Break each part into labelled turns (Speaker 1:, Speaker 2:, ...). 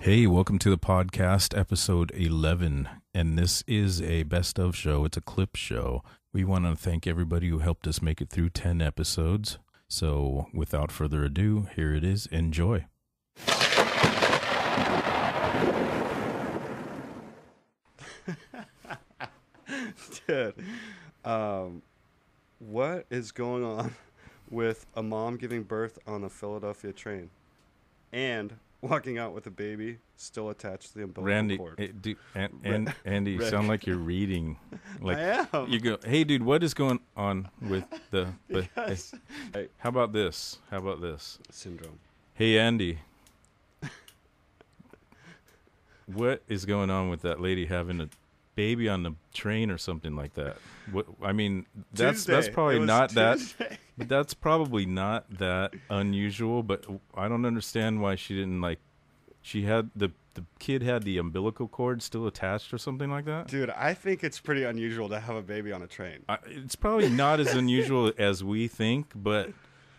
Speaker 1: Hey, welcome to the podcast, episode 11, and this is a best of show. It's a clip show. We want to thank everybody who helped us make it through 10 episodes. So, without further ado, here it is. Enjoy.
Speaker 2: Dude, what is going on with a mom giving birth on a Philadelphia train and walking out with a baby still attached to the umbilical cord?
Speaker 1: Andy, you sound like you're reading. Like,
Speaker 2: I am.
Speaker 1: You go, hey, dude, what is going on with the...
Speaker 2: Yes.
Speaker 1: Hey, how about this?
Speaker 2: Syndrome.
Speaker 1: Hey, Andy. What is going on with that lady having a baby on the train or something like that? What, I mean, that's probably not
Speaker 2: Tuesday.
Speaker 1: that. That's probably not that unusual. But I don't understand why she didn't She had the kid had the umbilical cord still attached or something like that.
Speaker 2: Dude, I think it's pretty unusual to have a baby on a train.
Speaker 1: It's probably not as unusual as we think, but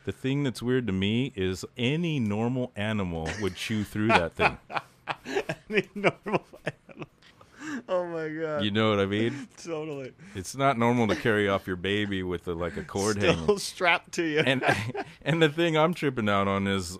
Speaker 1: the thing that's weird to me is any normal animal would chew through that thing.
Speaker 2: Any normal animal. Oh my god.
Speaker 1: You know what I mean?
Speaker 2: Totally.
Speaker 1: It's not normal to carry off your baby with a cord hanging.
Speaker 2: Still strapped to you.
Speaker 1: And the thing I'm tripping out on is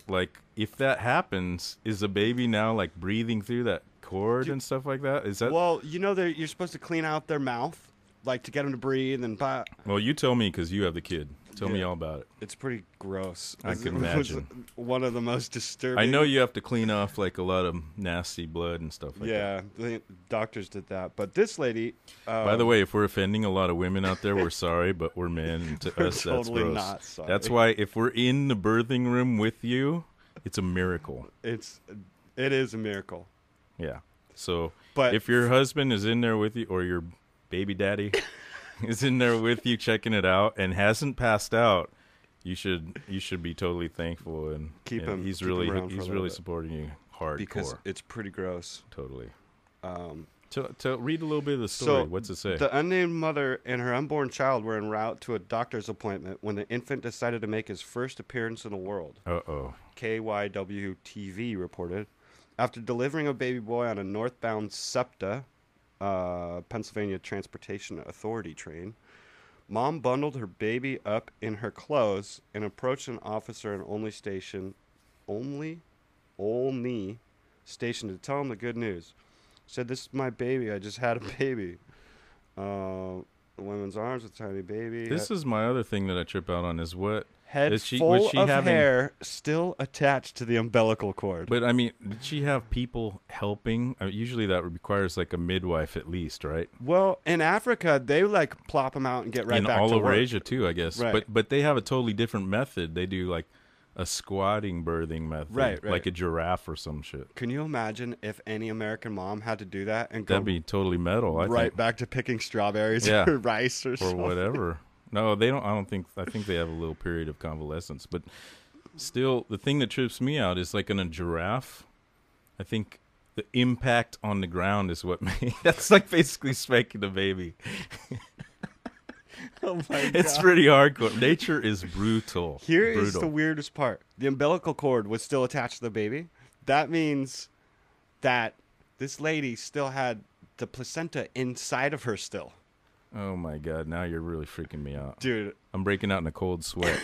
Speaker 1: if that happens, is the baby now breathing through that cord and stuff like that? Is that?
Speaker 2: Well, you know you're supposed to clean out their mouth, to get them to breathe and.
Speaker 1: Well, you tell me because you have the kid. Tell me all about it.
Speaker 2: It's pretty gross.
Speaker 1: I can imagine.
Speaker 2: One of the most disturbing.
Speaker 1: I know you have to clean off a lot of nasty blood and stuff like that.
Speaker 2: Yeah, the doctors did that. But this lady.
Speaker 1: By the way, if we're offending a lot of women out there, we're sorry, but we're men. And to us,
Speaker 2: totally
Speaker 1: that's gross.
Speaker 2: Not sorry.
Speaker 1: That's why if we're in the birthing room with you, it's a miracle.
Speaker 2: It is a miracle.
Speaker 1: Yeah. So
Speaker 2: but
Speaker 1: if your husband is in there with you, or your baby daddy is in there with you checking it out and hasn't passed out, you should be totally thankful and
Speaker 2: keep him.
Speaker 1: He's
Speaker 2: keep
Speaker 1: really
Speaker 2: him
Speaker 1: supporting you hardcore
Speaker 2: because it's pretty gross.
Speaker 1: Totally. To read a little bit of the story.
Speaker 2: So
Speaker 1: what's it say?
Speaker 2: The unnamed mother and her unborn child were en route to a doctor's appointment when the infant decided to make his first appearance in the world.
Speaker 1: Uh-oh.
Speaker 2: KYW-TV reported. After delivering a baby boy on a northbound SEPTA, Pennsylvania Transportation Authority train, Mom bundled her baby up in her clothes and approached an officer in Olney Station to tell him the good news. Said, "This is my baby. I just had a baby." The woman's arms with a tiny baby.
Speaker 1: This is my other thing that I trip out on is what...
Speaker 2: Head full of hair still attached to the umbilical cord.
Speaker 1: But, I mean, did she have people helping? Usually that requires, a midwife at least, right?
Speaker 2: Well, in Africa, they, plop them out and get right back to work.
Speaker 1: And all over Asia, too, I guess.
Speaker 2: Right.
Speaker 1: But they have a totally different method. They do, a squatting birthing method.
Speaker 2: Right.
Speaker 1: Like a giraffe or some shit.
Speaker 2: Can you imagine if any American mom had to do that and go...
Speaker 1: That'd be totally metal, I think.
Speaker 2: Back to picking strawberries or rice or something.
Speaker 1: Or whatever. No, they don't. I think they have a little period of convalescence, but still, the thing that trips me out is in a giraffe. I think the impact on the ground is what made. That's basically spanking the baby.
Speaker 2: Oh my God.
Speaker 1: It's pretty hardcore. Nature is brutal.
Speaker 2: Here is the weirdest part: the umbilical cord was still attached to the baby. That means that this lady still had the placenta inside of her still.
Speaker 1: Oh my God, now you're really freaking me out.
Speaker 2: Dude.
Speaker 1: I'm breaking out in a cold sweat.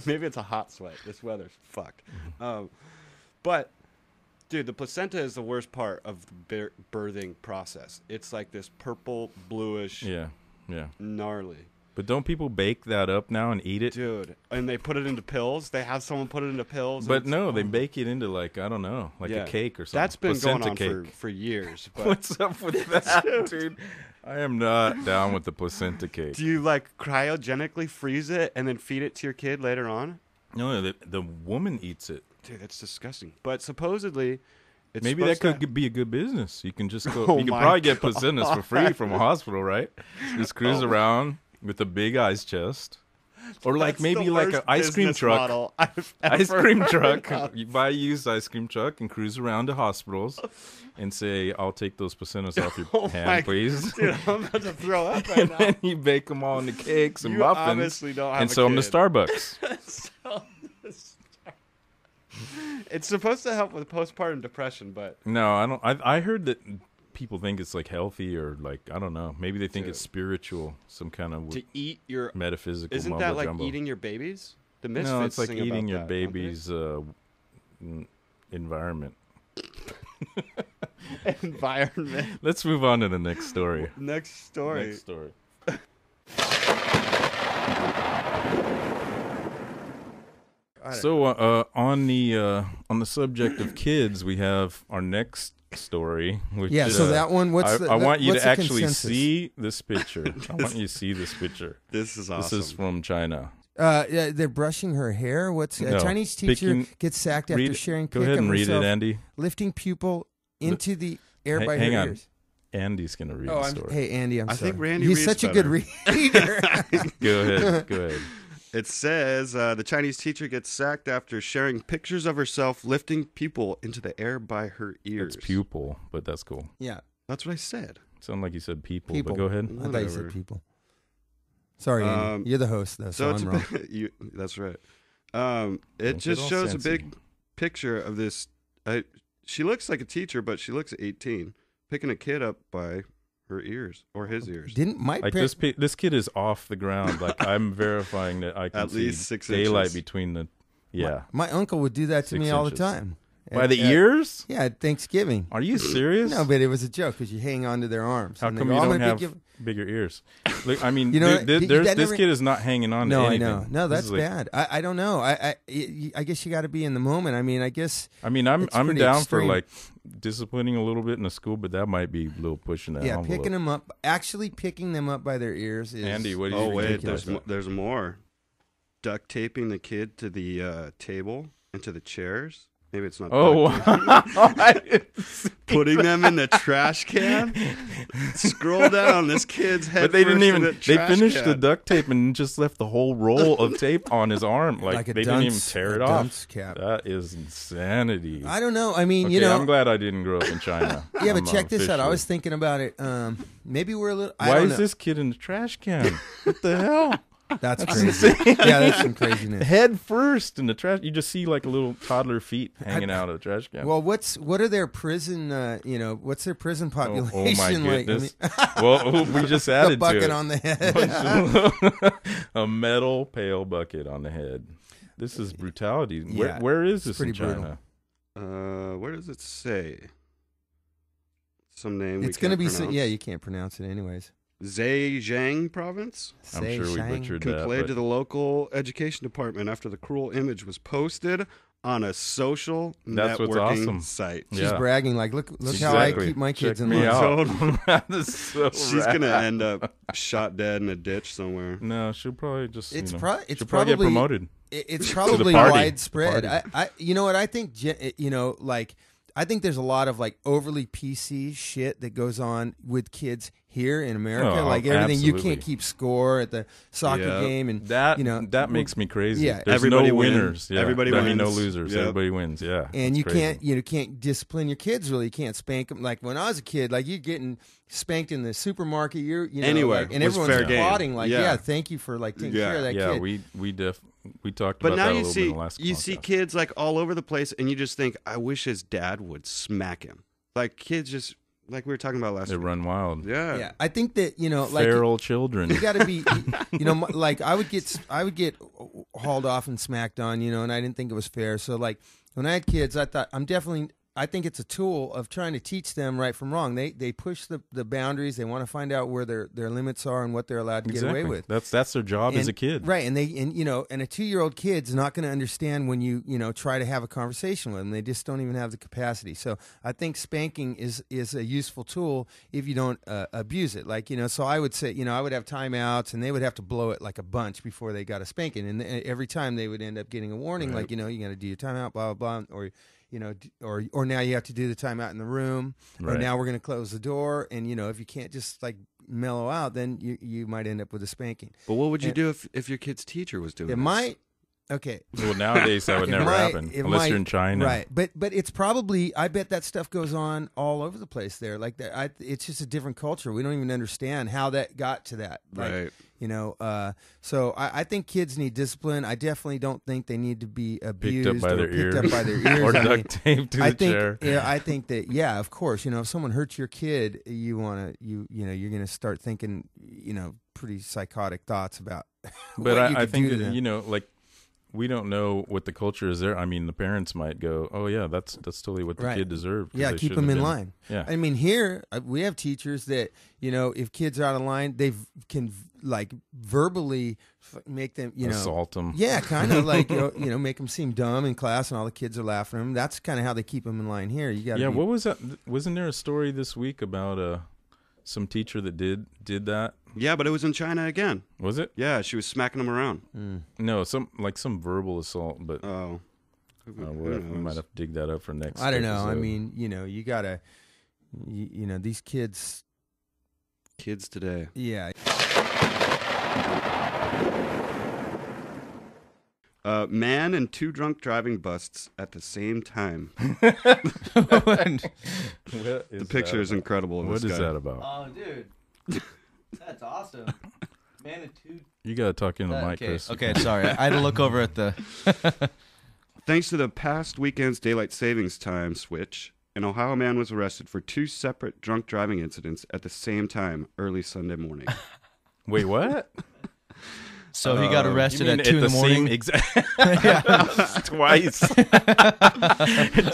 Speaker 2: Maybe it's a hot sweat. This weather's fucked. But, dude, the placenta is the worst part of the birthing process. It's this purple, bluish, gnarly.
Speaker 1: But don't people bake that up now and eat it?
Speaker 2: Dude, and they put it into pills? They have someone put it into pills?
Speaker 1: But no, they bake it into I don't know, a cake or something.
Speaker 2: That's been
Speaker 1: placenta
Speaker 2: going on for years. But
Speaker 1: what's up with that, dude? I am not down with the placenta cake.
Speaker 2: Do you cryogenically freeze it and then feed it to your kid later on?
Speaker 1: No, the woman eats it.
Speaker 2: Dude, that's disgusting. But supposedly, it's
Speaker 1: maybe that could be a good business. You can just go.
Speaker 2: Oh
Speaker 1: you can probably get placentas for free from a hospital, right? Just cruise around with a big ice chest. Or maybe an ice cream truck. Ice cream truck. You buy a used ice cream truck and cruise around to hospitals and say, "I'll take those placentas off your hand, please."
Speaker 2: Dude, I'm about to throw up right now.
Speaker 1: And then you bake them all into cakes and muffins.
Speaker 2: Obviously don't have
Speaker 1: and sell them to Starbucks.
Speaker 2: It's supposed to help with postpartum depression, but
Speaker 1: no, I don't. I heard that people think it's like healthy or like I don't know. Maybe they think it's spiritual, some kind of
Speaker 2: to eat your
Speaker 1: metaphysical.
Speaker 2: Isn't that like eating your babies? The Misfits
Speaker 1: no, it's like
Speaker 2: sing
Speaker 1: eating
Speaker 2: about
Speaker 1: your
Speaker 2: that,
Speaker 1: baby's environment.
Speaker 2: Environment.
Speaker 1: Let's move on to the next story.
Speaker 2: Next story.
Speaker 1: So on the subject of kids, we have our next story. Which is,
Speaker 3: so that one.
Speaker 1: I want you to actually
Speaker 3: consensus?
Speaker 1: see this picture. I want you to see this picture.
Speaker 2: This is awesome.
Speaker 1: This is from China.
Speaker 3: Yeah, they're brushing her hair. What's a Chinese teacher gets sacked after sharing pic
Speaker 1: Go ahead
Speaker 3: of
Speaker 1: and read
Speaker 3: herself
Speaker 1: it, Andy.
Speaker 3: lifting pupil into the air by
Speaker 1: hang
Speaker 3: her
Speaker 1: on.
Speaker 3: ears.
Speaker 1: Andy's going to read the story.
Speaker 3: Hey, Andy, I'm
Speaker 2: I
Speaker 3: sorry.
Speaker 2: think Randy
Speaker 3: He's
Speaker 2: reads
Speaker 3: such a
Speaker 2: better.
Speaker 3: good reader.
Speaker 1: Go ahead.
Speaker 2: It says the Chinese teacher gets sacked after sharing pictures of herself lifting pupil into the air by her ears.
Speaker 1: It's pupil, but that's cool.
Speaker 3: Yeah.
Speaker 2: That's what I said.
Speaker 1: Sound like you said people,
Speaker 3: People.
Speaker 1: but go ahead.
Speaker 3: I thought you said people. Sorry, Andy. You're the host, though, so I'm wrong.
Speaker 2: That's right. It just shows a big picture of this. She looks like a teacher, but she looks 18, picking a kid up by her ears or his ears.
Speaker 1: This kid is off the ground. Like I'm verifying that I can
Speaker 2: at least
Speaker 1: see
Speaker 2: 6
Speaker 1: daylight
Speaker 2: inches.
Speaker 1: between the. Yeah.
Speaker 3: My uncle would do that to
Speaker 1: 6
Speaker 3: me all the
Speaker 1: inches.
Speaker 3: time.
Speaker 1: By the ears?
Speaker 3: Yeah, at Thanksgiving.
Speaker 1: Are you serious?
Speaker 3: No, but it was a joke because you hang on to their arms.
Speaker 1: How
Speaker 3: and they
Speaker 1: come
Speaker 3: go,
Speaker 1: you
Speaker 3: "I'm
Speaker 1: don't
Speaker 3: gonna
Speaker 1: have bigger ears? Look, I mean,
Speaker 3: You know,
Speaker 1: this kid is not hanging on to anything.
Speaker 3: I know. No,
Speaker 1: This
Speaker 3: that's
Speaker 1: is like-
Speaker 3: bad. I don't know. I guess you got to be in the moment. I mean, I guess.
Speaker 1: I mean, I'm
Speaker 3: It's
Speaker 1: down
Speaker 3: pretty
Speaker 1: for
Speaker 3: extreme.
Speaker 1: like disciplining a little bit in the school, but that might be a little pushing that
Speaker 3: Yeah,
Speaker 1: envelope.
Speaker 3: picking them up. Actually, picking them up by their ears is.
Speaker 1: Andy, what do you
Speaker 2: Oh
Speaker 1: think?
Speaker 2: wait,
Speaker 3: ridiculous.
Speaker 2: there's more. Duct taping the kid to the table and to the chairs. Maybe it's not.
Speaker 1: Oh,
Speaker 2: duct taping. Putting them in the trash can. Scroll down this kid's head.
Speaker 1: but they didn't even. They finished the
Speaker 2: can.
Speaker 1: duct tape and just left the whole roll of tape on his arm. Like
Speaker 3: a
Speaker 1: they didn't even
Speaker 3: dunce-
Speaker 1: tear
Speaker 3: a
Speaker 1: it off.
Speaker 3: dunce cap.
Speaker 1: That is insanity.
Speaker 3: I don't know. I mean,
Speaker 1: Okay,
Speaker 3: you know.
Speaker 1: I'm glad I didn't grow up in China.
Speaker 3: Yeah, but
Speaker 1: I'm
Speaker 3: check this out. I
Speaker 1: officially-
Speaker 3: was thinking about it. Maybe we're a little. I
Speaker 1: Why
Speaker 3: don't
Speaker 1: is
Speaker 3: know.
Speaker 1: this kid in the trash can? What the hell?
Speaker 3: That's crazy. Yeah, that's some craziness.
Speaker 1: Head first in the trash. You just see like a little toddler feet hanging out of the trash can.
Speaker 3: Well, what are their prison? What's their prison population
Speaker 1: oh my
Speaker 3: like?
Speaker 1: goodness! Well, we just
Speaker 3: The
Speaker 1: added
Speaker 3: bucket
Speaker 1: to it.
Speaker 3: on the head.
Speaker 1: A metal pail bucket on the head. This is brutality.
Speaker 3: Yeah,
Speaker 1: where is
Speaker 3: it's
Speaker 1: this in
Speaker 3: pretty
Speaker 1: China?
Speaker 2: Where does it say? Some name.
Speaker 3: It's going to be. Yeah, you can't pronounce it anyways.
Speaker 2: Zhejiang province
Speaker 1: I'm sure we butchered that.
Speaker 2: complained
Speaker 1: but-
Speaker 2: to the local education department after the cruel image was posted on a social
Speaker 1: That's what's
Speaker 2: networking
Speaker 1: awesome.
Speaker 2: site.
Speaker 3: She's
Speaker 1: Yeah.
Speaker 3: bragging like, look how I
Speaker 1: Exactly.
Speaker 3: keep my kids
Speaker 1: Check
Speaker 3: in
Speaker 1: me
Speaker 3: line.
Speaker 1: out. That is so
Speaker 2: She's
Speaker 1: rad.
Speaker 2: gonna end up shot dead in a ditch somewhere.
Speaker 1: No, she'll probably just.
Speaker 3: It's
Speaker 1: she'll
Speaker 3: probably
Speaker 1: get promoted.
Speaker 3: It's probably
Speaker 1: party.
Speaker 3: widespread.
Speaker 1: The party.
Speaker 3: I you know what I think. Like I think there's a lot of like overly PC shit that goes on with kids here in America.
Speaker 1: Oh,
Speaker 3: like everything, you
Speaker 1: absolutely.
Speaker 3: can't keep score at the soccer
Speaker 2: Yeah.
Speaker 3: game, and
Speaker 1: That
Speaker 3: that
Speaker 1: makes me crazy.
Speaker 3: Yeah.
Speaker 1: There's
Speaker 2: Everybody
Speaker 1: no
Speaker 2: wins.
Speaker 1: winners. Yeah.
Speaker 2: Everybody
Speaker 1: I mean, no
Speaker 2: wins.
Speaker 1: losers.
Speaker 2: Yep.
Speaker 1: Everybody wins. Yeah,
Speaker 3: And
Speaker 1: it's
Speaker 3: you
Speaker 1: crazy.
Speaker 3: can't discipline your kids really. You can't spank them. Like when I was a kid, like you're getting spanked in the supermarket.
Speaker 2: Anywhere
Speaker 3: and
Speaker 2: was
Speaker 3: everyone's
Speaker 2: fair game.
Speaker 3: applauding. Like,
Speaker 2: Yeah.
Speaker 3: yeah, thank you for like taking care of that
Speaker 1: Yeah,
Speaker 3: kid.
Speaker 1: we talked
Speaker 2: But
Speaker 1: about
Speaker 2: now
Speaker 1: that a
Speaker 2: you
Speaker 1: little bit
Speaker 2: see
Speaker 1: in the last
Speaker 2: you see
Speaker 1: podcast.
Speaker 2: kids like all over the place, and you just think, I wish his dad would smack him. Like kids just like we were talking about last
Speaker 1: They
Speaker 2: week.
Speaker 1: run wild.
Speaker 2: Yeah.
Speaker 3: Yeah, I think that like
Speaker 1: Feral children.
Speaker 3: you got to be, like I would get hauled off and smacked on, and I didn't think it was fair. So like when I had kids, I thought I think it's a tool of trying to teach them right from wrong. They push the boundaries. They want to find out where their limits are and what they're allowed to get away with.
Speaker 1: That's their job as a kid.
Speaker 3: Right, and a 2-year-old kid's not going to understand when you try to have a conversation with them. They just don't even have the capacity. So I think spanking is a useful tool if you don't abuse it. Like so I would say I would have timeouts, and they would have to blow it like a bunch before they got a spanking, and every time they would end up getting a warning,
Speaker 2: Right.
Speaker 3: like you got to do your timeout, blah blah blah, or now you have to do the timeout in the room, or
Speaker 1: Right.
Speaker 3: now we're going to close the door, and if you can't just like mellow out, then you might end up with a spanking.
Speaker 2: But what would you do if your kid's teacher was doing
Speaker 3: Yeah,
Speaker 2: this?
Speaker 3: Okay.
Speaker 1: Well, nowadays that would never happen unless you're in China.
Speaker 3: Right. But it's probably, I bet that stuff goes on all over the place there. Like, it's just a different culture. We don't even understand how that got to that. Like,
Speaker 2: Right.
Speaker 3: You know, so I think kids need discipline. I definitely don't think they need to be abused
Speaker 1: Picked up by their ears.
Speaker 3: Or
Speaker 1: duct taped to the chair.
Speaker 3: Yeah, I think that, yeah, of course. You know, if someone hurts your kid, you want to, you know, you're going to start thinking, you know, pretty psychotic thoughts about
Speaker 1: But
Speaker 3: what you
Speaker 1: I
Speaker 3: could
Speaker 1: think
Speaker 3: do to
Speaker 1: that,
Speaker 3: them.
Speaker 1: you know, like, we don't know what the culture is there. I mean, the parents might go, "Oh yeah, that's totally what the
Speaker 3: Right.
Speaker 1: kid deserved."
Speaker 3: Yeah, keep them in line.
Speaker 1: Yeah,
Speaker 3: I mean, here we have teachers that, you know, if kids are out of line, they can like verbally make them, you know,
Speaker 1: assault them.
Speaker 3: Yeah, kind of like you know, make them seem dumb in class, and all the kids are laughing at them. That's kind of how they keep them in line here. You got
Speaker 1: Yeah, what was that? Wasn't there a story this week about some teacher that did that?
Speaker 2: Yeah, but it was in China again.
Speaker 1: Was it?
Speaker 2: Yeah, she was smacking them around.
Speaker 1: No, some verbal assault, but
Speaker 2: Oh.
Speaker 1: we might have to dig that up for next.
Speaker 3: I don't know. I
Speaker 1: episode.
Speaker 3: mean, you know, you gotta, you know, these kids.
Speaker 2: Kids today.
Speaker 3: Yeah.
Speaker 2: Man and 2 drunk driving busts at the same time.
Speaker 1: What
Speaker 2: The
Speaker 1: is
Speaker 2: picture
Speaker 1: that
Speaker 2: is
Speaker 1: about?
Speaker 2: incredible. Of
Speaker 1: What
Speaker 2: this
Speaker 1: is
Speaker 2: guy.
Speaker 1: that about?
Speaker 4: Oh, dude. That's awesome. Man, and 2.
Speaker 1: You gotta talk into the mic,
Speaker 4: Okay,
Speaker 1: Chris.
Speaker 4: okay, sorry. I had to look over at the.
Speaker 2: Thanks to the past weekend's daylight savings time switch, an Ohio man was arrested for 2 separate drunk driving incidents at the same time early Sunday morning.
Speaker 1: Wait, what?
Speaker 4: So he got arrested
Speaker 1: You mean
Speaker 4: at 2 in the morning.
Speaker 1: Twice.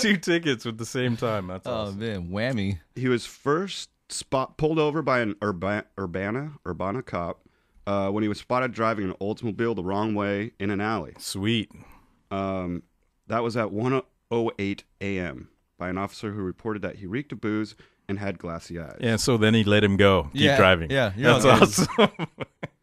Speaker 1: 2 tickets with the same time. That's
Speaker 4: Oh
Speaker 1: awesome.
Speaker 4: man, whammy!
Speaker 2: He was first pulled over by an Urbana cop when he was spotted driving an Oldsmobile the wrong way in an alley.
Speaker 1: Sweet.
Speaker 2: That was at 1:08 a.m. by an officer who reported that he reeked of booze and had glassy eyes.
Speaker 1: Yeah, so then he let him go. Keep driving.
Speaker 4: Yeah, you're
Speaker 1: That's
Speaker 4: all good.
Speaker 1: awesome.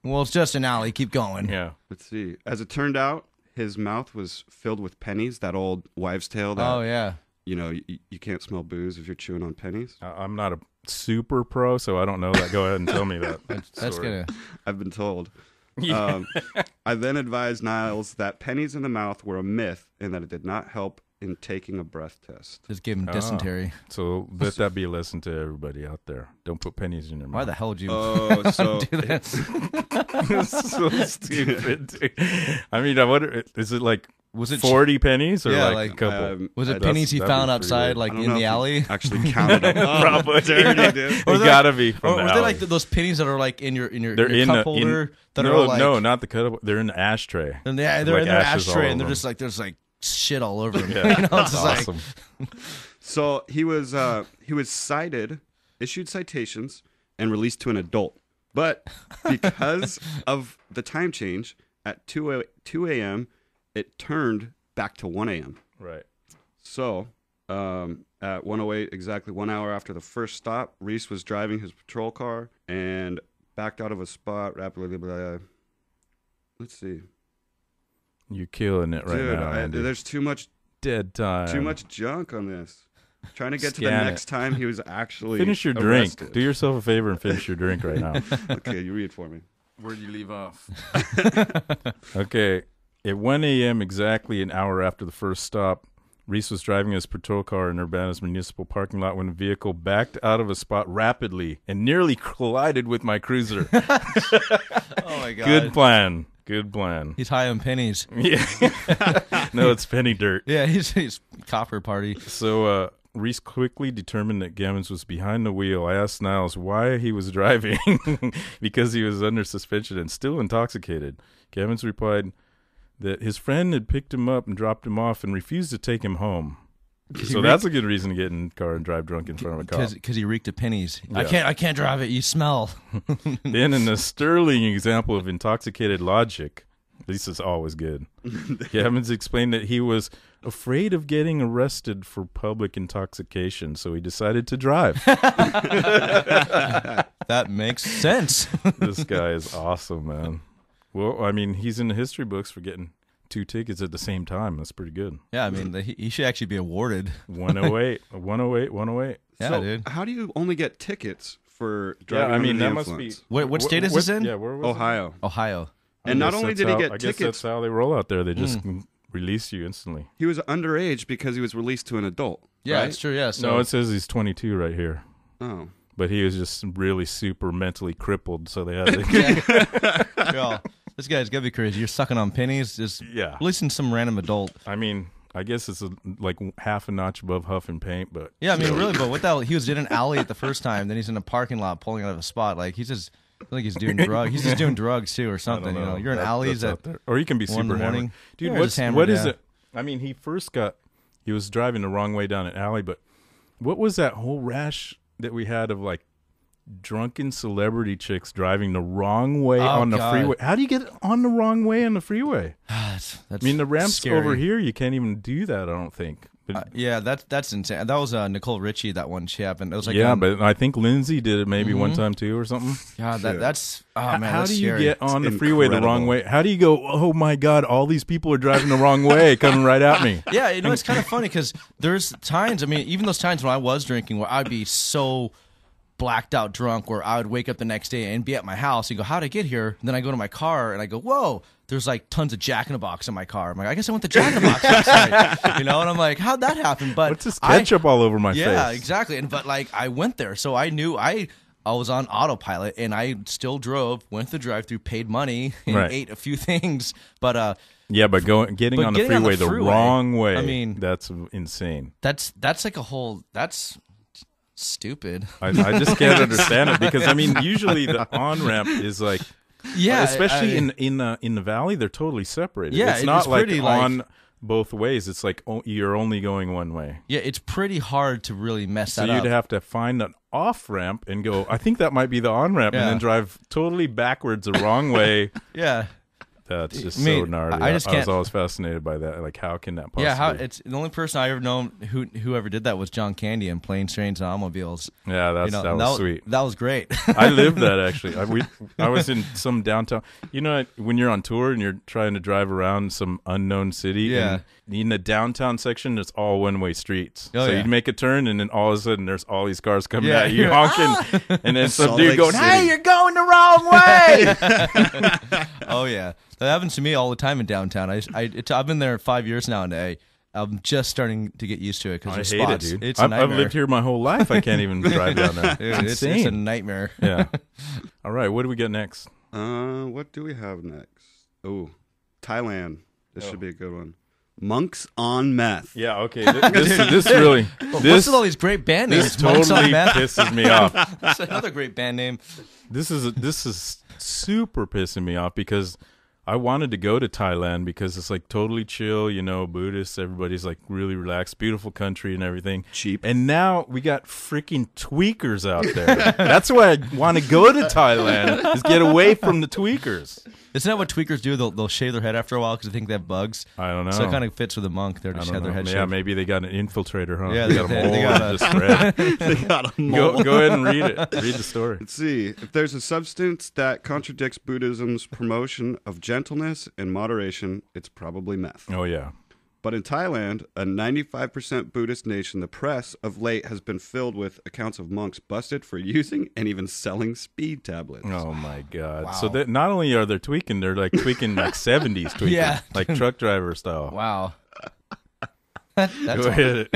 Speaker 4: Well, it's just an alley. Keep going.
Speaker 1: Yeah.
Speaker 2: Let's see. As it turned out, his mouth was filled with pennies, that old wives' tale that,
Speaker 4: Oh yeah.
Speaker 2: you know, you can't smell booze if you're chewing on pennies.
Speaker 1: I'm not a super pro, so I don't know that. Go ahead and tell me that.
Speaker 4: That's
Speaker 1: story.
Speaker 4: gonna.
Speaker 2: I've been told.
Speaker 1: Yeah.
Speaker 2: I then advised Niles that pennies in the mouth were a myth and that it did not help in taking a breath test.
Speaker 4: Just give him dysentery.
Speaker 1: So let that be a lesson to everybody out there. Don't put pennies in your mouth.
Speaker 4: Why the hell would you
Speaker 2: Oh, so
Speaker 4: do that?
Speaker 1: It's so stupid. Dude. I mean, I wonder, is it like
Speaker 4: Was it
Speaker 1: 40 pennies or
Speaker 4: Yeah,
Speaker 1: like
Speaker 4: like,
Speaker 1: a couple?
Speaker 4: Was it
Speaker 2: That's-
Speaker 4: pennies he
Speaker 1: that'd be
Speaker 4: found
Speaker 1: pretty
Speaker 4: outside,
Speaker 1: weird.
Speaker 4: like
Speaker 2: I don't
Speaker 4: in
Speaker 2: know
Speaker 4: the
Speaker 2: if
Speaker 4: alley?
Speaker 2: he actually counted them.
Speaker 1: Probably.
Speaker 2: Dirty, dude.
Speaker 1: It
Speaker 4: Or
Speaker 1: gotta be from
Speaker 4: Or
Speaker 1: the
Speaker 4: was
Speaker 1: alley.
Speaker 4: they like those pennies that are like in your
Speaker 1: They're in
Speaker 4: cup
Speaker 1: the-
Speaker 4: holder that
Speaker 1: no,
Speaker 4: are like
Speaker 1: no, not the cut. They're in the ashtray.
Speaker 4: and they're
Speaker 1: like
Speaker 4: in their
Speaker 1: ashes all
Speaker 4: ashtray
Speaker 1: over
Speaker 4: and they're
Speaker 1: them.
Speaker 4: just like there's like shit all over them.
Speaker 1: Yeah,
Speaker 4: You know, it's
Speaker 1: that's
Speaker 4: just
Speaker 1: awesome.
Speaker 2: So he was cited, issued citations, and released to an adult. But because of the time change at 2 a.m., it turned back to 1 a.m.
Speaker 1: Right.
Speaker 2: So at 1:08, exactly 1 hour after the first stop, Reese was driving his patrol car and backed out of a spot rapidly. Let's see.
Speaker 1: You're killing it right
Speaker 2: Dude,
Speaker 1: now, Andy.
Speaker 2: there's too much
Speaker 1: Dead time.
Speaker 2: junk on this. Trying to get to the
Speaker 1: Scan
Speaker 2: next
Speaker 1: it.
Speaker 2: time he was actually
Speaker 1: Finish your
Speaker 2: arrested.
Speaker 1: drink. Do yourself a favor and finish your drink right now.
Speaker 2: Okay, you read for me.
Speaker 1: Where'd you leave off? Okay. At 1 a.m., exactly an hour after the first stop, Reese was driving his patrol car in Urbana's municipal parking lot when a vehicle backed out of a spot rapidly and nearly collided with my cruiser.
Speaker 4: Oh my god.
Speaker 1: Good plan. Good plan.
Speaker 4: He's high on pennies.
Speaker 1: Yeah. No, it's penny dirt.
Speaker 4: Yeah, he's copper party.
Speaker 1: So Reese quickly determined that Gammons was behind the wheel. I asked Niles why he was driving because he was under suspension and still intoxicated. Gammons replied that his friend had picked him up and dropped him off and refused to take him home. So that's a good reason to get in the car and drive drunk in front of a cop.
Speaker 4: Because he reeked of pennies.
Speaker 1: Yeah.
Speaker 4: I can't drive it. You smell.
Speaker 1: Then in a sterling example of intoxicated logic, this is always good, Gammons explained that he was afraid of getting arrested for public intoxication, so he decided to drive.
Speaker 4: That makes sense.
Speaker 1: This guy is awesome, man. Well, I mean, he's in the history books for getting 2 tickets at the same time. That's pretty good.
Speaker 4: Yeah, I mean, he should actually be awarded.
Speaker 1: 108, 108, 108.
Speaker 4: Yeah,
Speaker 2: So
Speaker 4: dude.
Speaker 2: how do you only get tickets for driving
Speaker 1: Yeah, I mean,
Speaker 2: under the
Speaker 1: that must be...
Speaker 2: influence?
Speaker 4: What state is this in?
Speaker 1: Yeah, where was it?
Speaker 2: Ohio.
Speaker 4: Ohio.
Speaker 2: And not only did he get
Speaker 1: I
Speaker 2: tickets,
Speaker 1: guess that's how they roll out there. They just release you instantly.
Speaker 2: he was underage because he was released to an adult.
Speaker 5: Yeah,
Speaker 2: right?
Speaker 5: it's true. Yeah. So
Speaker 1: No, it says he's 22 right here.
Speaker 2: Oh.
Speaker 1: But he was just really super mentally crippled, so they had to.
Speaker 5: Yo, this guy's gotta be crazy. You're sucking on pennies, just
Speaker 1: Yeah.
Speaker 5: releasing some random adult.
Speaker 1: I mean, I guess it's like half a notch above Huff and Paint, but
Speaker 5: Yeah, I mean, really, but what the hell? He was in an alley at the first time, then he's in a parking lot pulling out of a spot. Like he's just, I think he's doing drugs. He's just doing drugs too, or something. You know, you're in alleys
Speaker 1: that's out there. Or he can be
Speaker 5: 1 in
Speaker 1: super
Speaker 5: the morning.
Speaker 1: hammered. Dude,
Speaker 5: Yeah, just hammered,
Speaker 1: what is
Speaker 5: yeah.
Speaker 1: it? I mean, he was driving the wrong way down an alley, but what was that whole rash that we had of like drunken celebrity chicks driving the wrong way on the
Speaker 5: God.
Speaker 1: freeway? How do you get on the wrong way on the freeway?
Speaker 5: That's
Speaker 1: I mean, the ramps
Speaker 5: scary.
Speaker 1: over here, you can't even do that, I don't think. But,
Speaker 5: Yeah, that's insane. That was Nicole Richie. That one she happened. It was like
Speaker 1: yeah, but I think Lindsay did it maybe one
Speaker 5: Mm-hmm.
Speaker 1: time too or something.
Speaker 5: God, that's oh man.
Speaker 1: How
Speaker 5: that's
Speaker 1: do you
Speaker 5: scary.
Speaker 1: get on
Speaker 2: It's
Speaker 1: the freeway the wrong
Speaker 2: incredible.
Speaker 1: way? How do you go, oh my God, all these people are driving the wrong way coming right at me?
Speaker 5: Yeah, you know, it's kind of funny because there's times, I mean, even those times when I was drinking where I'd be so blacked out drunk where I would wake up the next day and be at my house and go, how'd I get here? And then I go to my car and I go, whoa, there's like tons of Jack in the Box in my car. I'm like, I guess I went to Jack in the Box last night. You know, and I'm like, how'd that happen? But
Speaker 1: What's this ketchup all over my face?
Speaker 5: Yeah, exactly. And but like I went there, so I knew I was on autopilot and I still drove, went to the drive-thru, paid money, and
Speaker 1: Right.
Speaker 5: ate a few things. But
Speaker 1: Yeah, but getting
Speaker 5: But
Speaker 1: on the
Speaker 5: getting on
Speaker 1: freeway
Speaker 5: the
Speaker 1: the
Speaker 5: freeway,
Speaker 1: wrong way,
Speaker 5: I mean-
Speaker 1: that's insane.
Speaker 5: that's like a whole stupid.
Speaker 1: I just can't understand it because, I mean, usually the on-ramp is like,
Speaker 5: Yeah,
Speaker 1: especially in the valley, they're totally separated.
Speaker 5: Yeah,
Speaker 1: it's
Speaker 5: it
Speaker 1: not
Speaker 5: is
Speaker 1: like
Speaker 5: pretty, like-
Speaker 1: on both ways. It's like you're only going one way.
Speaker 5: Yeah, it's pretty hard to really mess
Speaker 1: So
Speaker 5: that
Speaker 1: you'd
Speaker 5: up.
Speaker 1: have to find an off-ramp and go, I think that might be the on-ramp, and
Speaker 5: Yeah.
Speaker 1: then drive totally backwards the wrong way.
Speaker 5: Yeah.
Speaker 1: That's just
Speaker 5: I mean,
Speaker 1: so gnarly.
Speaker 5: I just
Speaker 1: I was
Speaker 5: can't-
Speaker 1: always fascinated by that. Like, how can that possibly?
Speaker 5: Yeah, how it's the only person I ever known who ever did that was John Candy in Planes, Trains, and Automobiles.
Speaker 1: Yeah,
Speaker 5: You know,
Speaker 1: that was sweet.
Speaker 5: That was great.
Speaker 1: I lived that actually. I was in some downtown. You know, when you're on tour and you're trying to drive around some unknown city,
Speaker 5: Yeah.
Speaker 1: and in the downtown section, it's all one-way streets.
Speaker 5: Oh,
Speaker 1: so
Speaker 5: yeah.
Speaker 1: you'd make a turn, and then all of a sudden, there's all these cars coming
Speaker 5: Yeah,
Speaker 1: at you,
Speaker 5: you're
Speaker 1: honking, and then some
Speaker 2: Salt
Speaker 1: dude
Speaker 2: Lake
Speaker 1: going,
Speaker 2: City.
Speaker 1: "Hey, you're going the wrong way!"
Speaker 5: Oh yeah, that happens to me all the time in downtown. I've been there 5 years now, and I'm just starting to get used to it because
Speaker 1: I
Speaker 5: there's
Speaker 1: hate
Speaker 5: spots.
Speaker 1: it, dude.
Speaker 5: It's a
Speaker 1: I've
Speaker 5: nightmare.
Speaker 1: lived here my whole life. I can't even drive down there.
Speaker 5: Dude,
Speaker 1: It's
Speaker 5: it's a
Speaker 1: insane.
Speaker 5: nightmare.
Speaker 1: Yeah. All right, what do we get next?
Speaker 2: What do we have next? Oh, Thailand. This should be a good one. Monks on meth.
Speaker 1: Yeah. Okay. This really
Speaker 5: What's
Speaker 1: this
Speaker 5: with all these great band names?
Speaker 1: this
Speaker 5: Monks on
Speaker 1: totally
Speaker 5: Meth?
Speaker 1: pisses me off.
Speaker 5: That's another great band name.
Speaker 1: This is super pissing me off because I wanted to go to Thailand because it's like totally chill, you know, Buddhists, everybody's like really relaxed, beautiful country and everything.
Speaker 2: Cheap.
Speaker 1: And now we got freaking tweakers out there. That's why I want to go to Thailand, is get away from the tweakers.
Speaker 5: Isn't that what tweakers do? They'll shave their head after a while because they think they have bugs.
Speaker 1: I don't know.
Speaker 5: So it kind of fits with a monk. They're
Speaker 1: I
Speaker 5: just
Speaker 1: don't
Speaker 5: had their
Speaker 1: know.
Speaker 5: head
Speaker 1: Yeah,
Speaker 5: shaved.
Speaker 1: maybe they got an infiltrator, huh?
Speaker 5: Yeah,
Speaker 1: they got a
Speaker 5: they
Speaker 1: mole
Speaker 5: got
Speaker 1: and
Speaker 5: a-
Speaker 1: just spread.
Speaker 2: They got a mole.
Speaker 1: Go ahead and read it. Read the story.
Speaker 2: Let's see. If there's a substance that contradicts Buddhism's promotion of gentleness and moderation, it's probably meth.
Speaker 1: Oh yeah.
Speaker 2: But in Thailand, a 95% Buddhist nation, the press of late has been filled with accounts of monks busted for using and even selling speed tablets.
Speaker 1: Oh my God!
Speaker 5: Wow.
Speaker 1: So that not only are they tweaking, they're like tweaking like 70s tweaking,
Speaker 5: Yeah.
Speaker 1: like truck driver style.
Speaker 5: Wow. That's
Speaker 1: Go
Speaker 5: all.
Speaker 1: ahead.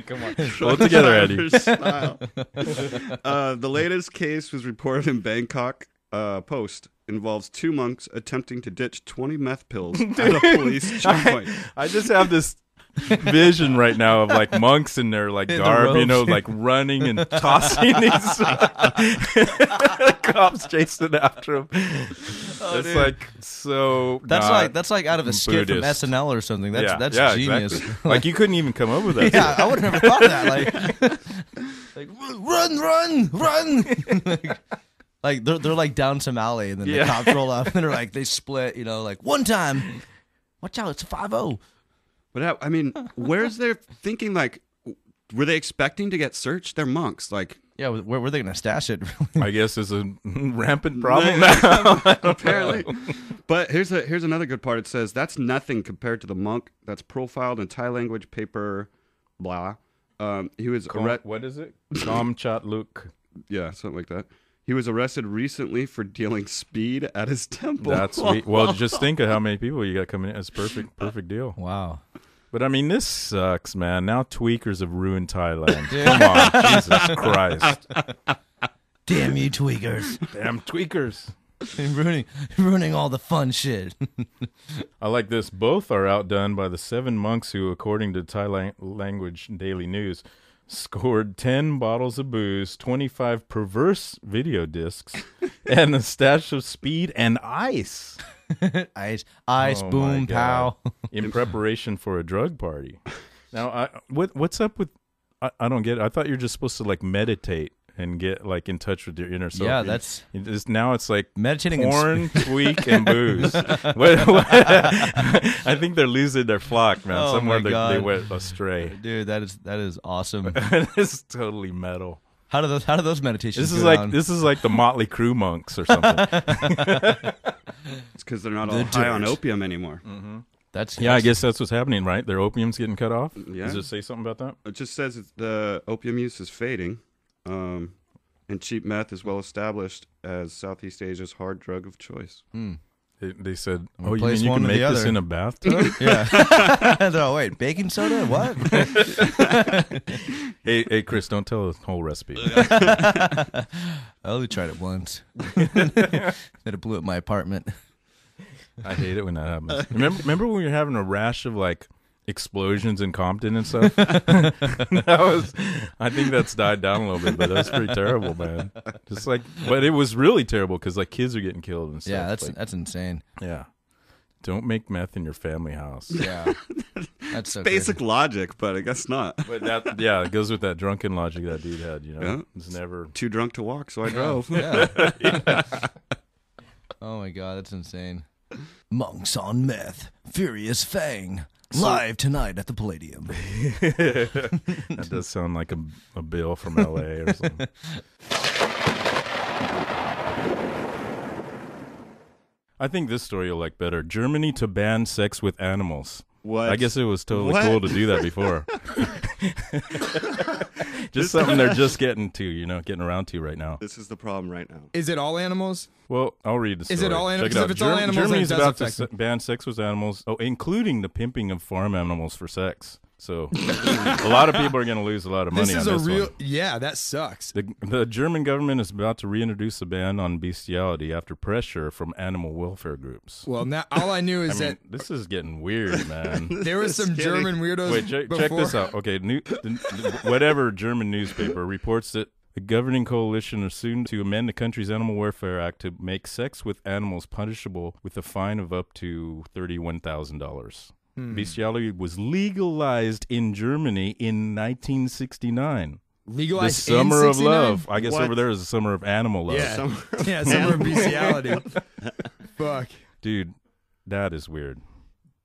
Speaker 1: Come on, pull it together, Eddie.
Speaker 2: Style. The latest case was reported in Bangkok Post. Involves 2 monks attempting to ditch 20 meth pills at a police checkpoint.
Speaker 1: I just have this vision right now of like monks in their like
Speaker 5: In the
Speaker 1: garb, you know,
Speaker 5: robes.
Speaker 1: like running and tossing these cops chasing after them. It's
Speaker 5: dude.
Speaker 1: like so.
Speaker 5: That's like out of a skit
Speaker 1: Buddhist.
Speaker 5: from SNL or something. That's
Speaker 1: yeah,
Speaker 5: genius.
Speaker 1: Exactly. Like you couldn't even come up with that.
Speaker 5: Yeah, I would have never thought of that. Like run. Like they're like down some alley, and then
Speaker 1: Yeah.
Speaker 5: the cops roll up, and they're like they split. You know, like one time. Watch out! It's a 5-0.
Speaker 2: But I mean, where's their thinking? Like, were they expecting to get searched? They're monks. Like,
Speaker 5: Yeah, where were they gonna stash it?
Speaker 1: I guess it's a rampant problem now.
Speaker 2: apparently. But here's another good part. It says that's nothing compared to the monk that's profiled in Thai language paper. Blah. He was
Speaker 1: What is it? Kam Chat Luke.
Speaker 2: Yeah, something like that. He was arrested recently for dealing speed at his temple.
Speaker 1: That's sweet. Well, just think of how many people you got coming in. It's perfect deal.
Speaker 5: Wow.
Speaker 1: But I mean, this sucks, man. Now tweakers have ruined Thailand. Come on, Jesus Christ.
Speaker 5: Damn you, tweakers.
Speaker 1: Damn tweakers.
Speaker 5: ruining all the fun shit.
Speaker 1: I like this. Both are outdone by the 7 monks who, according to Thai language Daily News, scored 10 bottles of booze, 25 perverse video discs, and a stash of speed and ice.
Speaker 5: Ice,
Speaker 1: Oh
Speaker 5: boom,
Speaker 1: my
Speaker 5: pow.
Speaker 1: God. In preparation for a drug party. Now, what's up with? I don't get it. I thought you're just supposed to like meditate and get like in touch with your inner self.
Speaker 5: Yeah, that's
Speaker 1: now it's like
Speaker 5: meditating,
Speaker 1: porn, tweak, and booze. I think they're losing their flock, man.
Speaker 5: Oh
Speaker 1: Somewhere
Speaker 5: my God.
Speaker 1: they went astray.
Speaker 5: Dude, that is awesome.
Speaker 1: It's totally metal.
Speaker 5: How do those meditations?
Speaker 1: This is like the Motley Crue monks or something.
Speaker 2: It's because they're not all high on opium anymore.
Speaker 1: Mm-hmm.
Speaker 5: That's
Speaker 1: I guess that's what's happening, right? Their opium's getting cut off.
Speaker 2: Yeah.
Speaker 1: Does it say something about that?
Speaker 2: It just says the opium use is fading, and cheap meth is well established as Southeast Asia's hard drug of choice.
Speaker 1: They said,
Speaker 5: I'm
Speaker 1: "Oh, you
Speaker 5: replace
Speaker 1: mean you
Speaker 5: one
Speaker 1: can
Speaker 5: with
Speaker 1: make
Speaker 5: the
Speaker 1: this
Speaker 5: other."
Speaker 1: in a bathtub?"
Speaker 5: Yeah. Oh wait, baking soda? What?
Speaker 1: Hey, Chris, don't tell the whole recipe.
Speaker 5: I only tried it once. Then it blew up my apartment.
Speaker 1: I hate it when that happens. Remember when we were having a rash of like explosions in Compton and stuff? I think that's died down a little bit, but that's pretty terrible, man. Just like, but it was really terrible because like kids are getting killed and stuff.
Speaker 5: Yeah,
Speaker 1: like,
Speaker 5: that's insane.
Speaker 1: yeah. Don't make meth in your family house.
Speaker 5: Yeah, that's so
Speaker 2: Basic
Speaker 5: crazy.
Speaker 2: logic, but I guess not.
Speaker 1: But that, yeah, it goes with that drunken logic that dude had. You know,
Speaker 2: Yeah.
Speaker 1: it's never.
Speaker 2: Too drunk to walk, so I drove.
Speaker 5: Yeah. Oh my God, that's insane. Monks on meth, Furious Fang, live tonight at the Palladium.
Speaker 1: That does sound like a bill from LA or something. I think this story you'll like better. Germany to ban sex with animals.
Speaker 2: What?
Speaker 1: I guess it was totally
Speaker 2: What?
Speaker 1: cool to do that before. Just something they're just getting around to right now.
Speaker 2: This is the problem right now.
Speaker 3: Is it all animals?
Speaker 1: Well, I'll read the story.
Speaker 3: Is it all animals?
Speaker 1: Check it out.
Speaker 3: If it's all animals, then
Speaker 1: Germany's
Speaker 3: it does
Speaker 1: about
Speaker 3: affect
Speaker 1: to
Speaker 3: them.
Speaker 1: ban sex with animals, including the pimping of farm animals for sex. So a lot of people are going to lose a lot of money
Speaker 3: This is
Speaker 1: on
Speaker 3: a
Speaker 1: this
Speaker 3: real.
Speaker 1: one.
Speaker 3: Yeah, that sucks.
Speaker 1: The German government is about to reintroduce a ban on bestiality after pressure from animal welfare groups.
Speaker 3: Well, now all I knew is that
Speaker 1: This is getting weird, man.
Speaker 3: there was some German weirdos.
Speaker 1: Wait, check
Speaker 3: before.
Speaker 1: this out. Okay, whatever German newspaper reports that the governing coalition is soon to amend the country's Animal Welfare Act to make sex with animals punishable with a fine of up to $31,000. Bestiality was legalized in Germany in 1969.
Speaker 3: Legalized
Speaker 1: The Summer
Speaker 3: in
Speaker 1: of
Speaker 3: 69?
Speaker 1: Love. I guess
Speaker 2: What?
Speaker 1: over there is the Summer of Animal Love.
Speaker 3: Yeah, yeah, summer of bestiality. Fuck.
Speaker 1: Dude, that is weird.